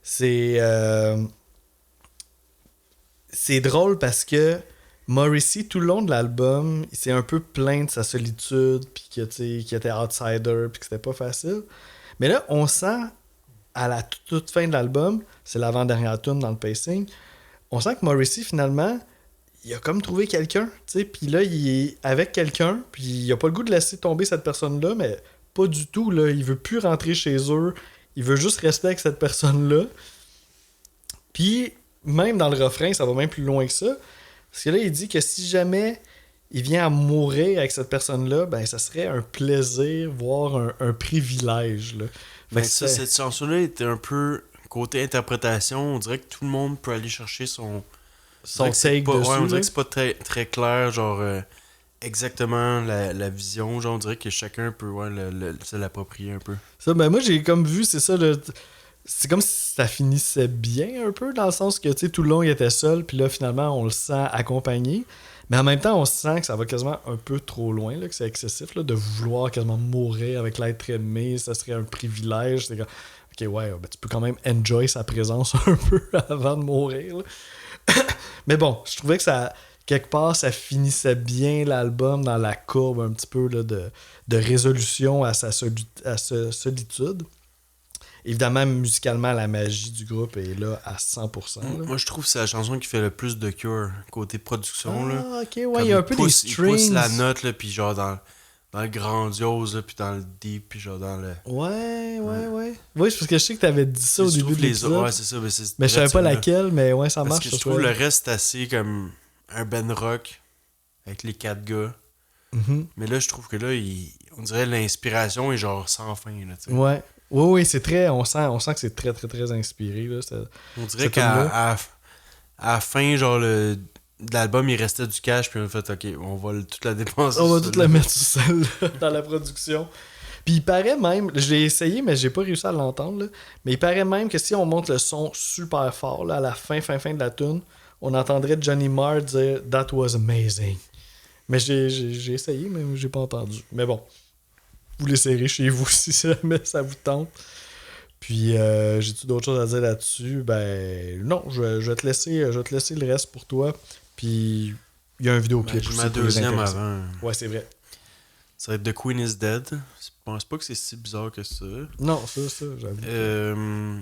c'est drôle parce que Morrissey, tout le long de l'album, il s'est un peu plaint de sa solitude, puis qu'il était outsider, puis que c'était pas facile. Mais là, on sent, à la toute fin de l'album, c'est l'avant-dernière tune dans le pacing, on sent que Morrissey, finalement, il a comme trouvé quelqu'un, tu sais, puis là, il est avec quelqu'un, puis il a pas le goût de laisser tomber cette personne-là, mais pas du tout, là. Il veut plus rentrer chez eux, il veut juste rester avec cette personne-là. Puis, même dans le refrain, ça va même plus loin que ça. Parce que là, il dit que si jamais il vient à mourir avec cette personne-là, ben ça serait un plaisir, voire un privilège. Là. Mais Fait que ça, cette chanson-là était un peu côté interprétation. On dirait que tout le monde peut aller chercher son take pas, dessus. ouais, on dirait là. que c'est pas très, très clair, genre exactement la vision. Genre, on dirait que chacun peut se l'approprier un peu. Ça, ben moi, j'ai comme vu, c'est ça, là, c'est comme si ça finissait bien un peu, dans le sens que, tu sais, tout le long, il était seul, puis là, finalement, on le sent accompagné. Mais en même temps, on sent que ça va quasiment un peu trop loin, là, que c'est excessif, là, de vouloir quasiment mourir avec l'être aimé, ça serait un privilège. C'est comme, ok, ouais, ben, tu peux quand même enjoy sa présence un peu avant de mourir. Là. Mais bon, je trouvais que ça, quelque part, ça finissait bien l'album dans la courbe un petit peu là, de résolution à sa solitude. Évidemment, musicalement, la magie du groupe est là à 100%. Là. Moi, je trouve que c'est la chanson qui fait le plus de cure côté production. Là. Ah, ok, ouais, il y a un peu des strings. Il pousse la note, là, puis genre dans le grandiose, là, puis dans le deep, puis genre dans le... Ouais. Oui, c'est parce que je sais que t'avais dit ça au début de l'épisode. Ouais, c'est ça. Mais je savais pas laquelle, mais ouais, ça parce marche. que je trouve le reste assez comme un band rock avec les 4 gars. Mm-hmm. Mais là, je trouve que là, on dirait l'inspiration est genre sans fin. Là, ouais. Oui, c'est très... On sent que c'est très, très, très inspiré. Là, on dirait qu'à la fin, genre, de l'album, il restait du cash, puis on a fait, OK, on va toute la dépenser. On va toute la mettre sur celle-là dans la production. Puis il paraît même... Je l'ai essayé, mais j'ai pas réussi à l'entendre. Là, mais il paraît même que si on monte le son super fort, là, à la fin de la tune, on entendrait Johnny Marr dire « That was amazing ». Mais j'ai essayé, mais j'ai pas entendu. Mais bon, vous l'essayerez chez vous si jamais ça vous tente. Puis, j'ai-tu d'autres choses à dire là-dessus? Ben, non, je vais te laisser le reste pour toi. Puis, il y a un vidéoclip. J'ai aussi ma pour les deuxième intéressés. avant. Ouais, c'est vrai. Ça va être The Queen is Dead. Je pense pas que c'est si bizarre que ça. Non, ça, j'avoue.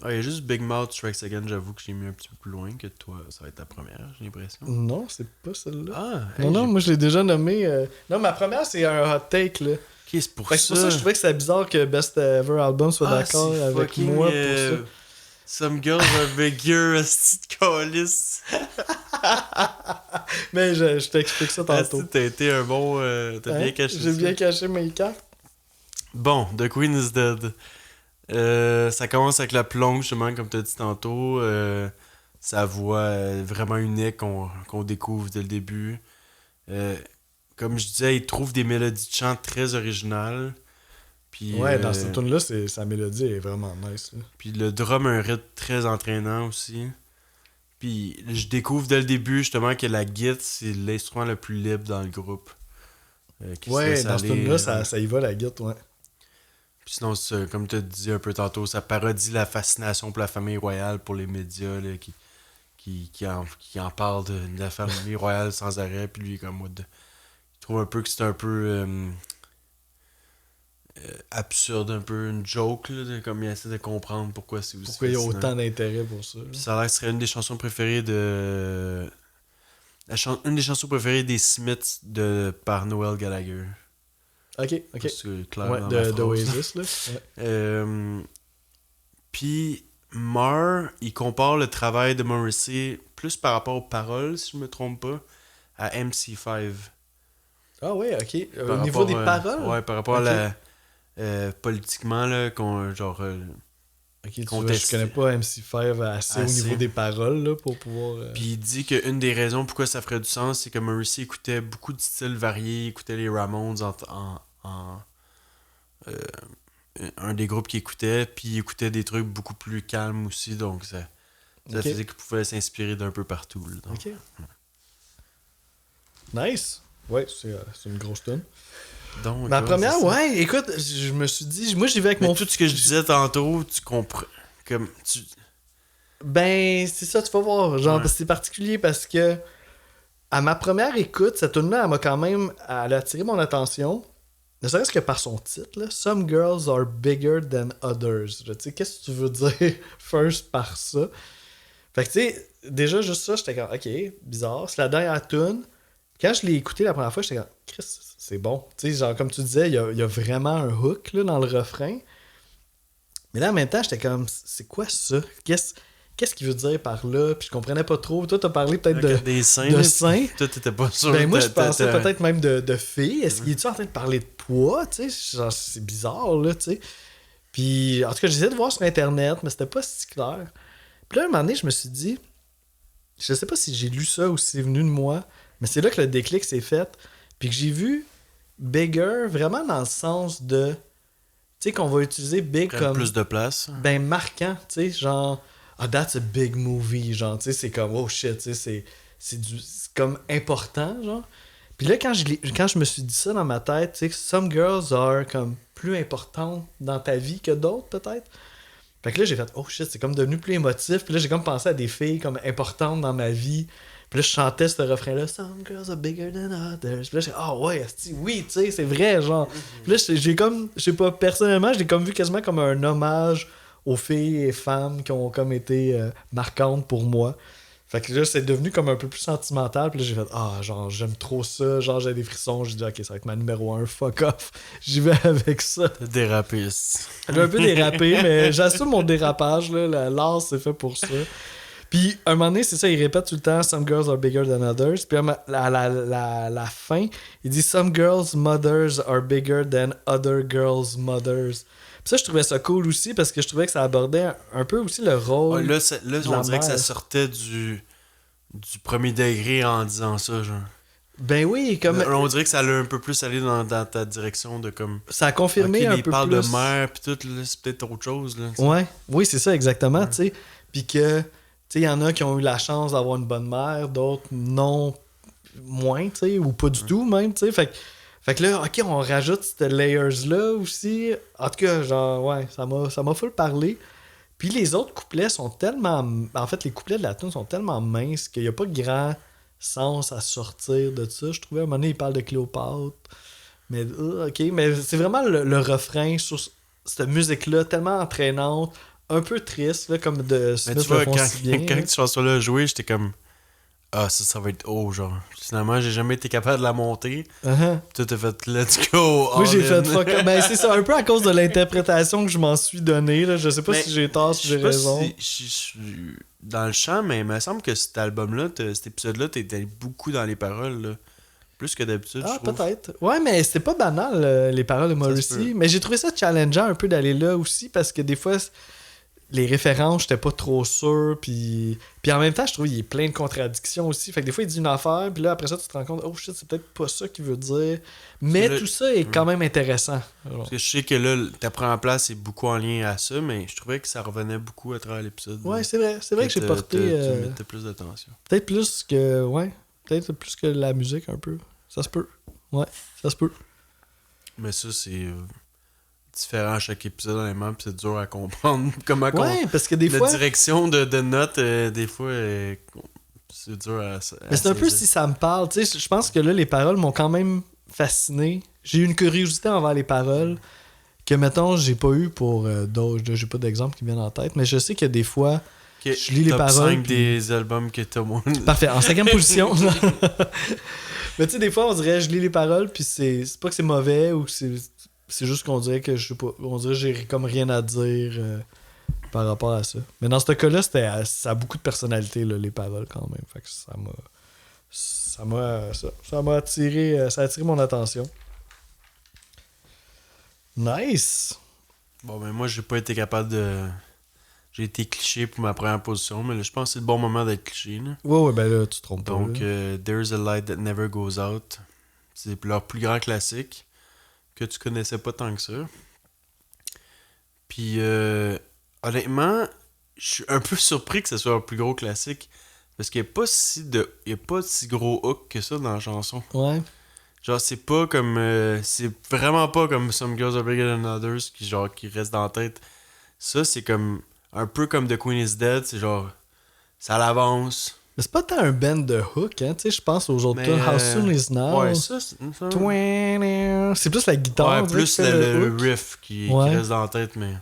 Il y a juste Big Mouth Strikes Again, j'avoue que j'ai mis un petit peu plus loin que toi. Ça va être ta première, j'ai l'impression. Non, c'est pas celle-là. Ah, non, moi, je l'ai déjà nommé. Non, ma première, c'est un hot take, là. Ok, c'est pour Fait que c'est pour ça que je trouvais que c'était bizarre que Best Ever Album soit d'accord c'est avec fucking, moi pour ça. Some girls are bigger, asti de calice. Mais je t'explique ça tantôt. Asti, t'as été un bon. T'as bien Hein? caché J'ai ça. bien caché mes cartes. Bon, The Queen is Dead. Ça commence avec la plonge, justement, comme t'as dit tantôt. Sa voix vraiment unique qu'on découvre dès le début. Comme je disais, il trouve des mélodies de chant très originales. Puis, Ouais, dans cette tune là sa mélodie est vraiment nice. Là. puis le drum a un rythme très entraînant aussi. Puis je découvre dès le début justement que la guitare, c'est l'instrument le plus libre dans le groupe. Qui se Ouais, laisse dans cette aller, tune là ça y va la guitare, ouais. Puis sinon, comme tu as dit un peu tantôt, ça parodie la fascination pour la famille royale, pour les médias là, qui en parlent de la famille royale sans arrêt. Puis lui, comme moi, il trouve un peu que c'est un peu absurde, un peu une joke, là, comme il essaie de comprendre pourquoi c'est aussi Pourquoi il y a fascinant. autant d'intérêt pour ça. Puis ça a l'air que ce serait une des chansons préférées de... Une des chansons préférées des Smiths par Noel Gallagher. Ok. C'est clair Ouais, dans ma phrase, d'Oasis, là. Ouais. Puis Marr, il compare le travail de Morrissey plus par rapport aux paroles, si je me trompe pas, à MC5. Ah ouais, ok. Par Au niveau rapport, des paroles? Ouais, par rapport Ok. à la... politiquement, là, genre... Ok, tu vois, je contesté. connais pas MC5 assez au niveau des paroles, là, pour pouvoir... Puis il dit qu'une des raisons pourquoi ça ferait du sens, c'est que Morrissey écoutait beaucoup de styles variés, il écoutait les Ramones un des groupes qu'il écoutait, puis il écoutait des trucs beaucoup plus calmes aussi, donc ça Ok. faisait qu'il pouvait s'inspirer d'un peu partout. Là, donc. Ok. Nice. Ouais, c'est une grosse tune. Donc, Ma ouais, première, c'est ça. ouais, écoute, je me suis dit... Moi, j'y vais avec Mais mon... tout ce que je disais tantôt, tu comprends. Comme tu... Ben, c'est ça, tu vas voir. Genre, Ouais. c'est particulier parce que à ma première écoute, cette tune-là, elle a attiré mon attention. Ne serait-ce que par son titre, là. Some girls are bigger than others. Tu sais, qu'est-ce que tu veux dire first par ça? Fait que, tu sais, déjà, juste ça, j'étais comme, ok, bizarre. C'est la dernière tune. Quand je l'ai écouté la première fois, j'étais comme, Chris, c'est bon. Tu sais, genre, comme tu disais, il y a vraiment un hook là, dans le refrain. Mais là, en même temps, j'étais comme, c'est quoi ça? Qu'est-ce qu'il veut dire par là? Puis je comprenais pas trop. Toi, t'as parlé peut-être des seins. de là, seins. Toi, t'étais pas sûr. Ben moi, je t'as- pensais t'as- peut-être même de filles. Est-ce qu'il est en train de parler de poids? Tu sais, genre, c'est bizarre, là, tu sais. Puis, en tout cas, j'essayais de voir sur Internet, mais c'était pas si clair. Puis là, un moment donné, je me suis dit, je sais pas si j'ai lu ça ou si c'est venu de moi, mais c'est là que le déclic s'est fait. Puis que j'ai vu bigger vraiment dans le sens de, tu sais, qu'on va utiliser big prennent comme plus de place. ben marquant, tu sais, genre that's a big movie, genre, tu sais, c'est comme oh shit, tu sais, c'est comme important, genre. Puis là, quand je me suis dit ça dans ma tête, tu sais, some girls are comme plus importantes dans ta vie que d'autres, peut-être. Fait que là, j'ai fait oh shit, c'est comme devenu plus émotif. Puis là, j'ai comme pensé à des filles comme importantes dans ma vie. Puis là, je chantais ce refrain-là, some girls are bigger than others. Puis là, j'ai ah ouais, asti, oui, tu sais, c'est vrai, genre. Puis là, j'ai comme, je sais pas, personnellement, je l'ai comme vu quasiment comme un hommage aux filles et femmes qui ont comme été marquantes pour moi. Fait que là, c'est devenu comme un peu plus sentimental. Puis là, j'ai fait ah, genre, j'aime trop ça. Genre, j'ai des frissons. J'ai dit, ok, ça va être ma numéro 1, fuck off. J'y vais avec ça. T'as dérapé. c'est- J'ai un peu dérapé, mais j'assume mon dérapage. Là. L'art, c'est fait pour ça. Puis, un moment donné, c'est ça, il répète tout le temps Some girls are bigger than others. Puis, à la fin, il dit Some girls' mothers are bigger than other girls' mothers. Puis ça, je trouvais ça cool aussi parce que je trouvais que ça abordait un peu aussi le rôle. Ouais, là, de on la dirait que ça mère. sortait du premier degré en disant ça, genre. Ben oui, comme On dirait que ça allait un peu plus aller dans ta direction de comme. ça a confirmé Ok, un il peu parle plus. de mère, pis tout, là, c'est peut-être autre chose, là. tu sais. Ouais, oui, c'est ça, exactement, tu sais. Puis que, tu sais, il y en a qui ont eu la chance d'avoir une bonne mère, d'autres non, moins, tu sais, ou pas du tout même, tu sais. Fait que là, ok, on rajoute cette layers-là aussi. En tout cas, genre, ouais, ça m'a full parlé. Puis les autres couplets sont tellement... En fait, les couplets de la tune sont tellement minces qu'il n'y a pas grand sens à sortir de ça. Je trouvais, à un moment donné, il parle de Cléopâtre. Mais, ok, mais c'est vraiment le refrain sur cette musique-là, tellement entraînante, un peu triste, là, comme de Mais Smith tu vois, le font quand, si bien. quand là. cette chanson-là a joué, j'étais comme. Ah, ça va être haut, genre. Finalement, j'ai jamais été capable de la monter. Uh-huh. Puis toi, t'as fait let's go. Oui, all j'ai in. fait fuck up. Ben, c'est ça, un peu à cause de l'interprétation que je m'en suis donné. Là. Je sais pas Mais si j'ai tort, si je sais j'ai pas raison. si je suis dans le chant, mais il me semble que cet album-là, cet épisode-là, t'étais beaucoup dans les paroles, là. Plus que d'habitude, je Ah, trouve. peut-être. Ouais, mais c'était pas banal, les paroles de Ça se Morrissey. peut. Mais j'ai trouvé ça challengeant un peu d'aller là aussi, parce que des fois, les références, j'étais pas trop sûr. Puis en même temps, je trouve qu'il y a plein de contradictions aussi. Fait que des fois, il dit une affaire, puis là, après ça, tu te rends compte, oh shit, c'est peut-être pas ça qu'il veut dire. Mais Là, tout ça est quand même intéressant. Parce que je sais que là, ta première place est beaucoup en lien à ça, mais je trouvais que ça revenait beaucoup à travers l'épisode. Ouais, c'est vrai. C'est vrai que j'ai porté. Tu mettais plus d'attention. Peut-être plus que. Ouais. Peut-être plus que la musique un peu. Ça se peut. Ouais, ça se peut. Mais ça, c'est différent à chaque épisode, honnêtement, puis c'est dur à comprendre. Comment Ouais, parce que des la fois. direction de notes, des fois, c'est dur à Mais c'est un peu saisir. si ça me parle. Tu sais, je pense que là, les paroles m'ont quand même fasciné. J'ai eu une curiosité envers les paroles que, mettons, j'ai pas eu pour d'autres. J'ai pas d'exemple qui viennent en tête, mais je sais que des fois. Ok, je lis les top paroles, 5 puis- des albums que t'as moins. Parfait, en 5e position. Mais tu sais, des fois, on dirait, je lis les paroles, puis c'est pas que c'est mauvais ou que c'est juste qu'on dirait que je sais pas. On dirait que j'ai comme rien à dire par rapport à ça. Mais dans ce cas-là, ça a beaucoup de personnalité, là, les paroles, quand même. Fait que ça m'a attiré. Ça a attiré mon attention. Nice! Bon, ben moi, j'ai pas été capable de. J'ai été cliché pour ma première position, mais là, je pense que c'est le bon moment d'être cliché. Là. Ouais, ben là, tu te trompes pas. Donc, là. There's a Light That Never Goes Out. C'est leur plus grand classique que tu connaissais pas tant que ça. Puis, honnêtement, je suis un peu surpris que ce soit leur plus gros classique parce qu'il n'y a pas de si gros hook que ça dans la chanson. Ouais. Genre, c'est pas comme. C'est vraiment pas comme Some Girls Are Bigger Than Others qui reste dans la tête. Ça, c'est comme. Un peu comme The Queen is Dead, c'est genre. Ça l'avance. Mais c'est pas tant un band de hook, hein. Tu sais, je pense aux autres Mais, tunes. How Soon Is Now. Ouais, ça. C'est plus la guitare. Ouais, on dirait, plus qui fait le hook. riff qui Ouais. reste dans la tête, mais.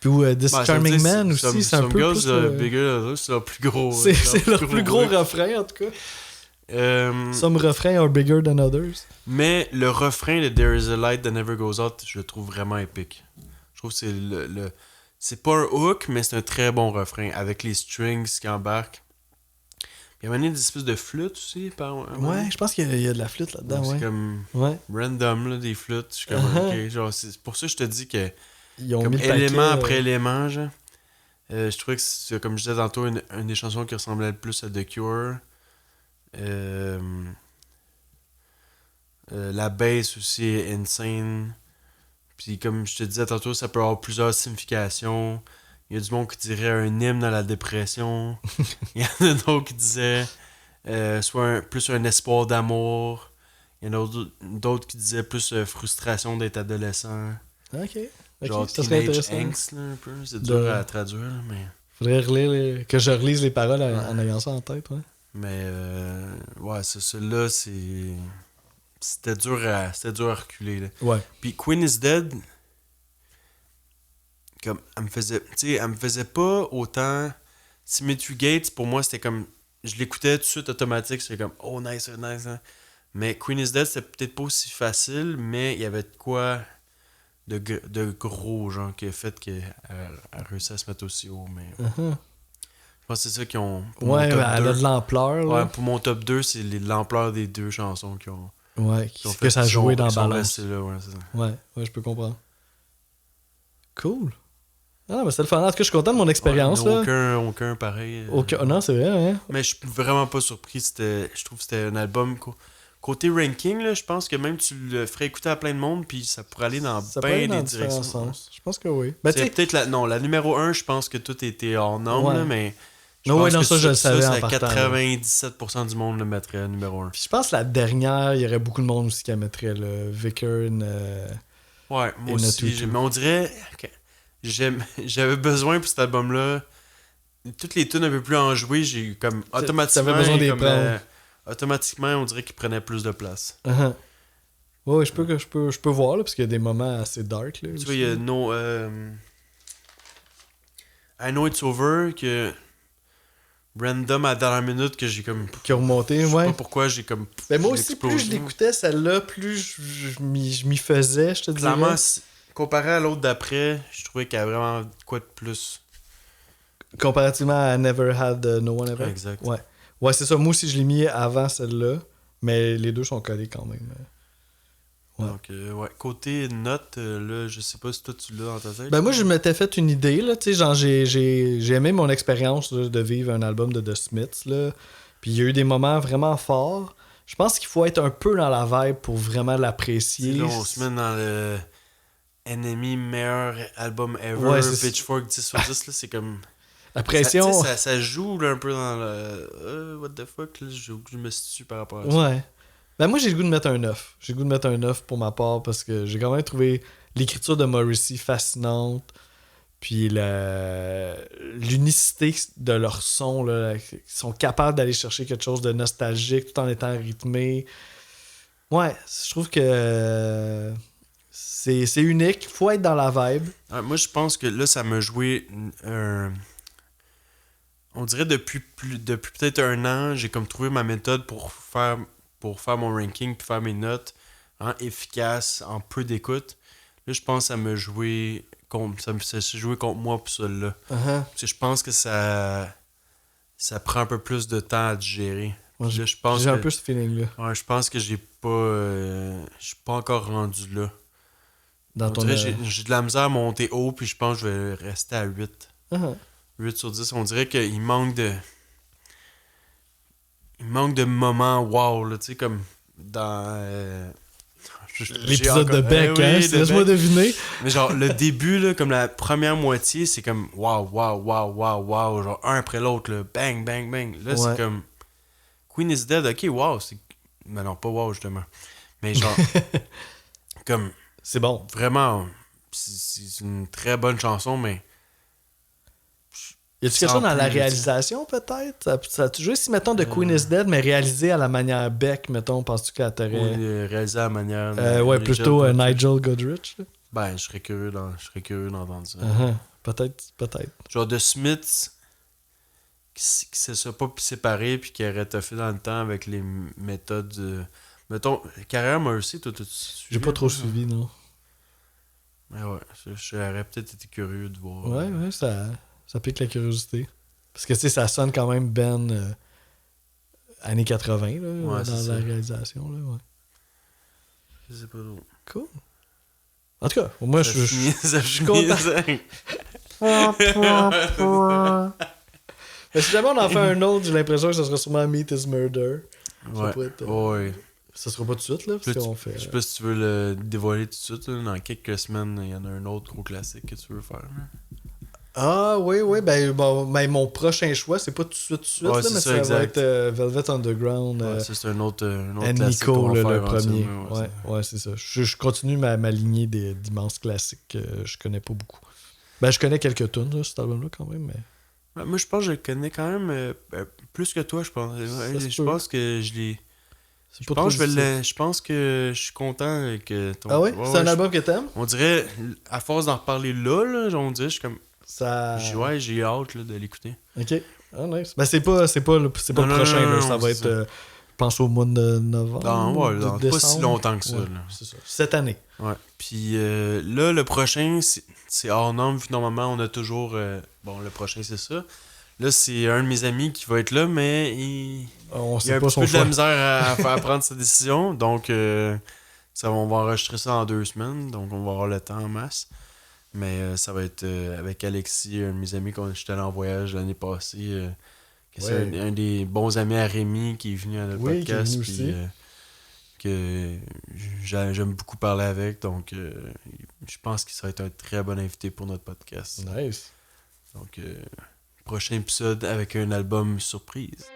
Puis This Ouais, ça veut Charming dire, Man aussi, c'est un Some peu Girls plus... Are Bigger Than Others, c'est leur plus gros. c'est leur plus gros riff. refrain, en tout cas. Euh, Some refrains are bigger than others. Mais le refrain de There is a Light That Never Goes Out, je le trouve vraiment épique. Je trouve que c'est c'est pas un hook, mais c'est un très bon refrain avec les strings qui embarquent. Puis il y a même des espèces de flûtes aussi. Ouais, je pense qu'il y a de la flûte là-dedans, C'est ouais. comme Ouais. random, là, des flûtes. Je suis comme, Uh-huh. ok, genre, c'est pour ça que je te dis que Ils ont comme mis le paquet, élément après élément, genre, je trouvais que c'est, comme je disais tantôt, une des chansons qui ressemblait le plus à The Cure. La bass aussi est insane. Puis comme je te disais tantôt, ça peut avoir plusieurs significations. Il y a du monde qui dirait un hymne à la dépression. Il y en a d'autres qui disaient soit plus un espoir d'amour. Il y en a d'autres qui disaient plus frustration d'être adolescent. Ok. Genre Ça serait teenage intéressant. angst, là, un peu. C'est dur De- à traduire, là, mais... Faudrait que je relise les paroles en ayant ça en tête, ouais. Mais ouais, celui-là, c'était dur à reculer. Là. Ouais. Puis Queen is Dead, comme elle me faisait pas autant. Symmetry Gates, pour moi, c'était comme. Je l'écoutais tout de suite automatique, c'était comme oh nice, nice. Hein. Mais Queen is Dead, c'était peut-être pas aussi facile, mais il y avait de quoi de gros, genre, qui a fait qu'elle a réussi à se mettre aussi haut. Mais Uh-huh. je pense que c'est ça qui ont. Pour mon Ouais, top ben, elle a 2. de l'ampleur, là. Ouais, pour mon top 2, c'est l'ampleur des deux chansons qui ont. Ouais, qui ont que ça a qui joué sont- dans qui sont Balance. restés là, ouais, c'est ça. Ouais, je peux comprendre. Cool. Ah, mais c'est le fun. En tout cas, je suis content de mon expérience, Ouais, là. aucun pareil. Non, c'est vrai, hein. Mais je suis vraiment pas surpris. Je trouve que c'était un album. Côté ranking, là, je pense que même tu le ferais écouter à plein de monde, puis ça pourrait aller dans Ça peut aller bien dans des différents directions. sens. Je pense que oui. Ben, tu C'est sais, peut-être la numéro 1, je pense que tout était hors norme, Ouais. là, mais Non, ouais, non, ça, je le savais en c'est partant. 97% du monde le mettrait numéro 1. Puis je pense que la dernière, il y aurait beaucoup de monde aussi qui la mettrait, le Vicar. Ouais, moi Et aussi. Natutu. Mais on dirait que j'avais besoin pour cet album-là. Toutes les tunes un peu plus enjouées, j'ai eu comme automatiquement. T'avais besoin d'y comme, prendre. automatiquement, on dirait qu'il prenait plus de place. Uh-huh. Ouais, je peux voir, là, parce qu'il y a des moments assez dark. Là, Tu aussi. vois, il y a No. I Know It's Over que. Random à la dernière minute que j'ai comme. Qui a remonté, Je sais ouais. pas pourquoi j'ai comme. Ben moi j'ai aussi, plus je explosé. l'écoutais, celle-là, plus je m'y faisais, je te dirais. Clairement, comparé à l'autre d'après, je trouvais qu'il y a vraiment quoi de plus. Comparativement à Never Had No One Ever. Exact. Ouais, ouais c'est ça. Moi aussi, je l'ai mis avant celle-là, mais les deux sont collés quand même. Ouais. Donc, ouais. Côté note, là, je sais pas si toi tu l'as dans ta tête. Ben moi, je m'étais fait une idée, là, tu sais, genre, j'ai aimé mon expérience là, de vivre un album de The Smiths, là. Puis il y a eu des moments vraiment forts. Je pense qu'il faut être un peu dans la vibe pour vraiment l'apprécier. Là, on se met dans le Enemy meilleur album ever, Ouais, c'est Pitchfork 10 sur 10, là, c'est comme... La pression. Ça joue là, un peu dans le... what the fuck, là, je me situe par rapport à ça. Ouais. Ben moi, j'ai le goût de mettre un 9. J'ai le goût de mettre un 9 pour ma part parce que j'ai quand même trouvé l'écriture de Morrissey fascinante. Puis l'unicité de leur son. Là, ils sont capables d'aller chercher quelque chose de nostalgique tout en étant rythmé. Ouais, je trouve que c'est unique. Faut être dans la vibe. Ouais, moi, je pense que là, ça m'a joué on dirait depuis peut-être un an, j'ai comme trouvé ma méthode pour faire mon ranking puis faire mes notes efficaces, en peu d'écoute. Là, je pense que ça m'a joué ça s'est joué contre moi pour celle-là. Uh-huh. Parce que je pense que ça prend un peu plus de temps à digérer. Moi, Puis là, je pense j'ai un que- peu ce feeling-là. Ouais, je pense que je suis pas encore rendu là. Dans On ton. dirait j'ai de la misère à monter haut, puis je pense que je vais rester à 8. Uh-huh. 8 sur 10. On dirait qu'il manque de... Il manque de moments wow, là, tu sais, comme dans... L'épisode de Beck, hein? Laisse-moi deviner. Mais genre, le début, là, comme la première moitié, c'est comme wow, wow, wow, wow, wow, genre un après l'autre, là, bang, bang, bang. Là, Ouais. c'est comme Queen is Dead, ok, wow, c'est... Mais non, pas wow, justement. Mais genre, comme, C'est bon. vraiment, c'est une très bonne chanson, mais... Y a-tu quelque Sans chose dans la plus, réalisation, peut-être? Ça a toujours si, mettons, de Queen is Dead, mais réalisé à la manière Beck, mettons, penses-tu qu'elle t'aurait... réalisé à la manière... ouais, Nigel plutôt Godrich. Nigel Godrich. Là. Ben, je serais curieux d'entendre ça. Uh-huh. Peut-être. Genre de Smiths qui se sont pas séparés puis qui aurait toffé dans le temps avec les méthodes mettons carrière Morrissey, toi J'ai pas trop suivi, non. Mais ouais, j'aurais peut-être été curieux de voir. Ouais, ça pique la curiosité. Parce que, tu sais, ça sonne quand même années 80, là, Ouais, c'est dans ça. la réalisation, là, ouais. Je sais pas trop. Cool. En tout cas, moi, je suis content. Mais si jamais on en fait un autre, j'ai l'impression que ça sera sûrement Meet is Murder. Ouais. pourrait être, Ouais. Ça sera pas tout de suite, là, parce Là, qu'on fait... Je sais pas si tu veux le dévoiler tout de suite. Là. Dans quelques semaines, il y en a un autre gros classique que tu veux faire. Là. Ah, oui, ben mon prochain choix, c'est pas tout de suite, Ouais, là, c'est mais ça, ça va exact. être Velvet Underground. Ouais, ça, c'est un autre And classique Nico, qu'on va là, faire le premier. éventuellement, Ouais, c'est ça. Je continue ma lignée d'immenses classiques que je connais pas beaucoup. Ben, je connais quelques tunes, là, cet album-là, quand même, mais... Ouais, moi, je pense que je le connais quand même plus que toi, je pense. Ouais, se je peut. pense que je l'ai... C'est Je pas pense, trop difficile. je pense que je suis content que ton... Ah ouais? C'est un je- album que t'aimes? On dirait, à force d'en reparler là, on dirait, je suis comme... Ça... J'ai hâte là, de l'écouter. Ok. Ah, nice. Ben, c'est pas Non, le non, prochain, non, là. non, Ça va c'est être... ça. je pense au mois de novembre. Dans de pas si décembre. longtemps que ça. Ouais, Là. c'est ça. Cette année. Ouais. Puis là, le prochain, c'est hors norme, vu que normalement, on a toujours... bon, le prochain, c'est ça. Là, c'est un de mes amis qui va être là, mais On il sait a un pas petit son peu de la choix. misère à faire prendre sa décision. Donc, on va enregistrer ça en 2 semaines. Donc, on va avoir le temps en masse. Mais ça va être avec Alexis, un de mes amis quand j'étais allé en voyage l'année passée. C'est Ouais. un des bons amis à Rémi qui est venu à notre Oui, qui est podcast. venu Puis, aussi. que j'aime beaucoup parler avec. Donc, je pense qu'il serait un très bon invité pour notre podcast. Nice. Donc, prochain épisode avec un album surprise.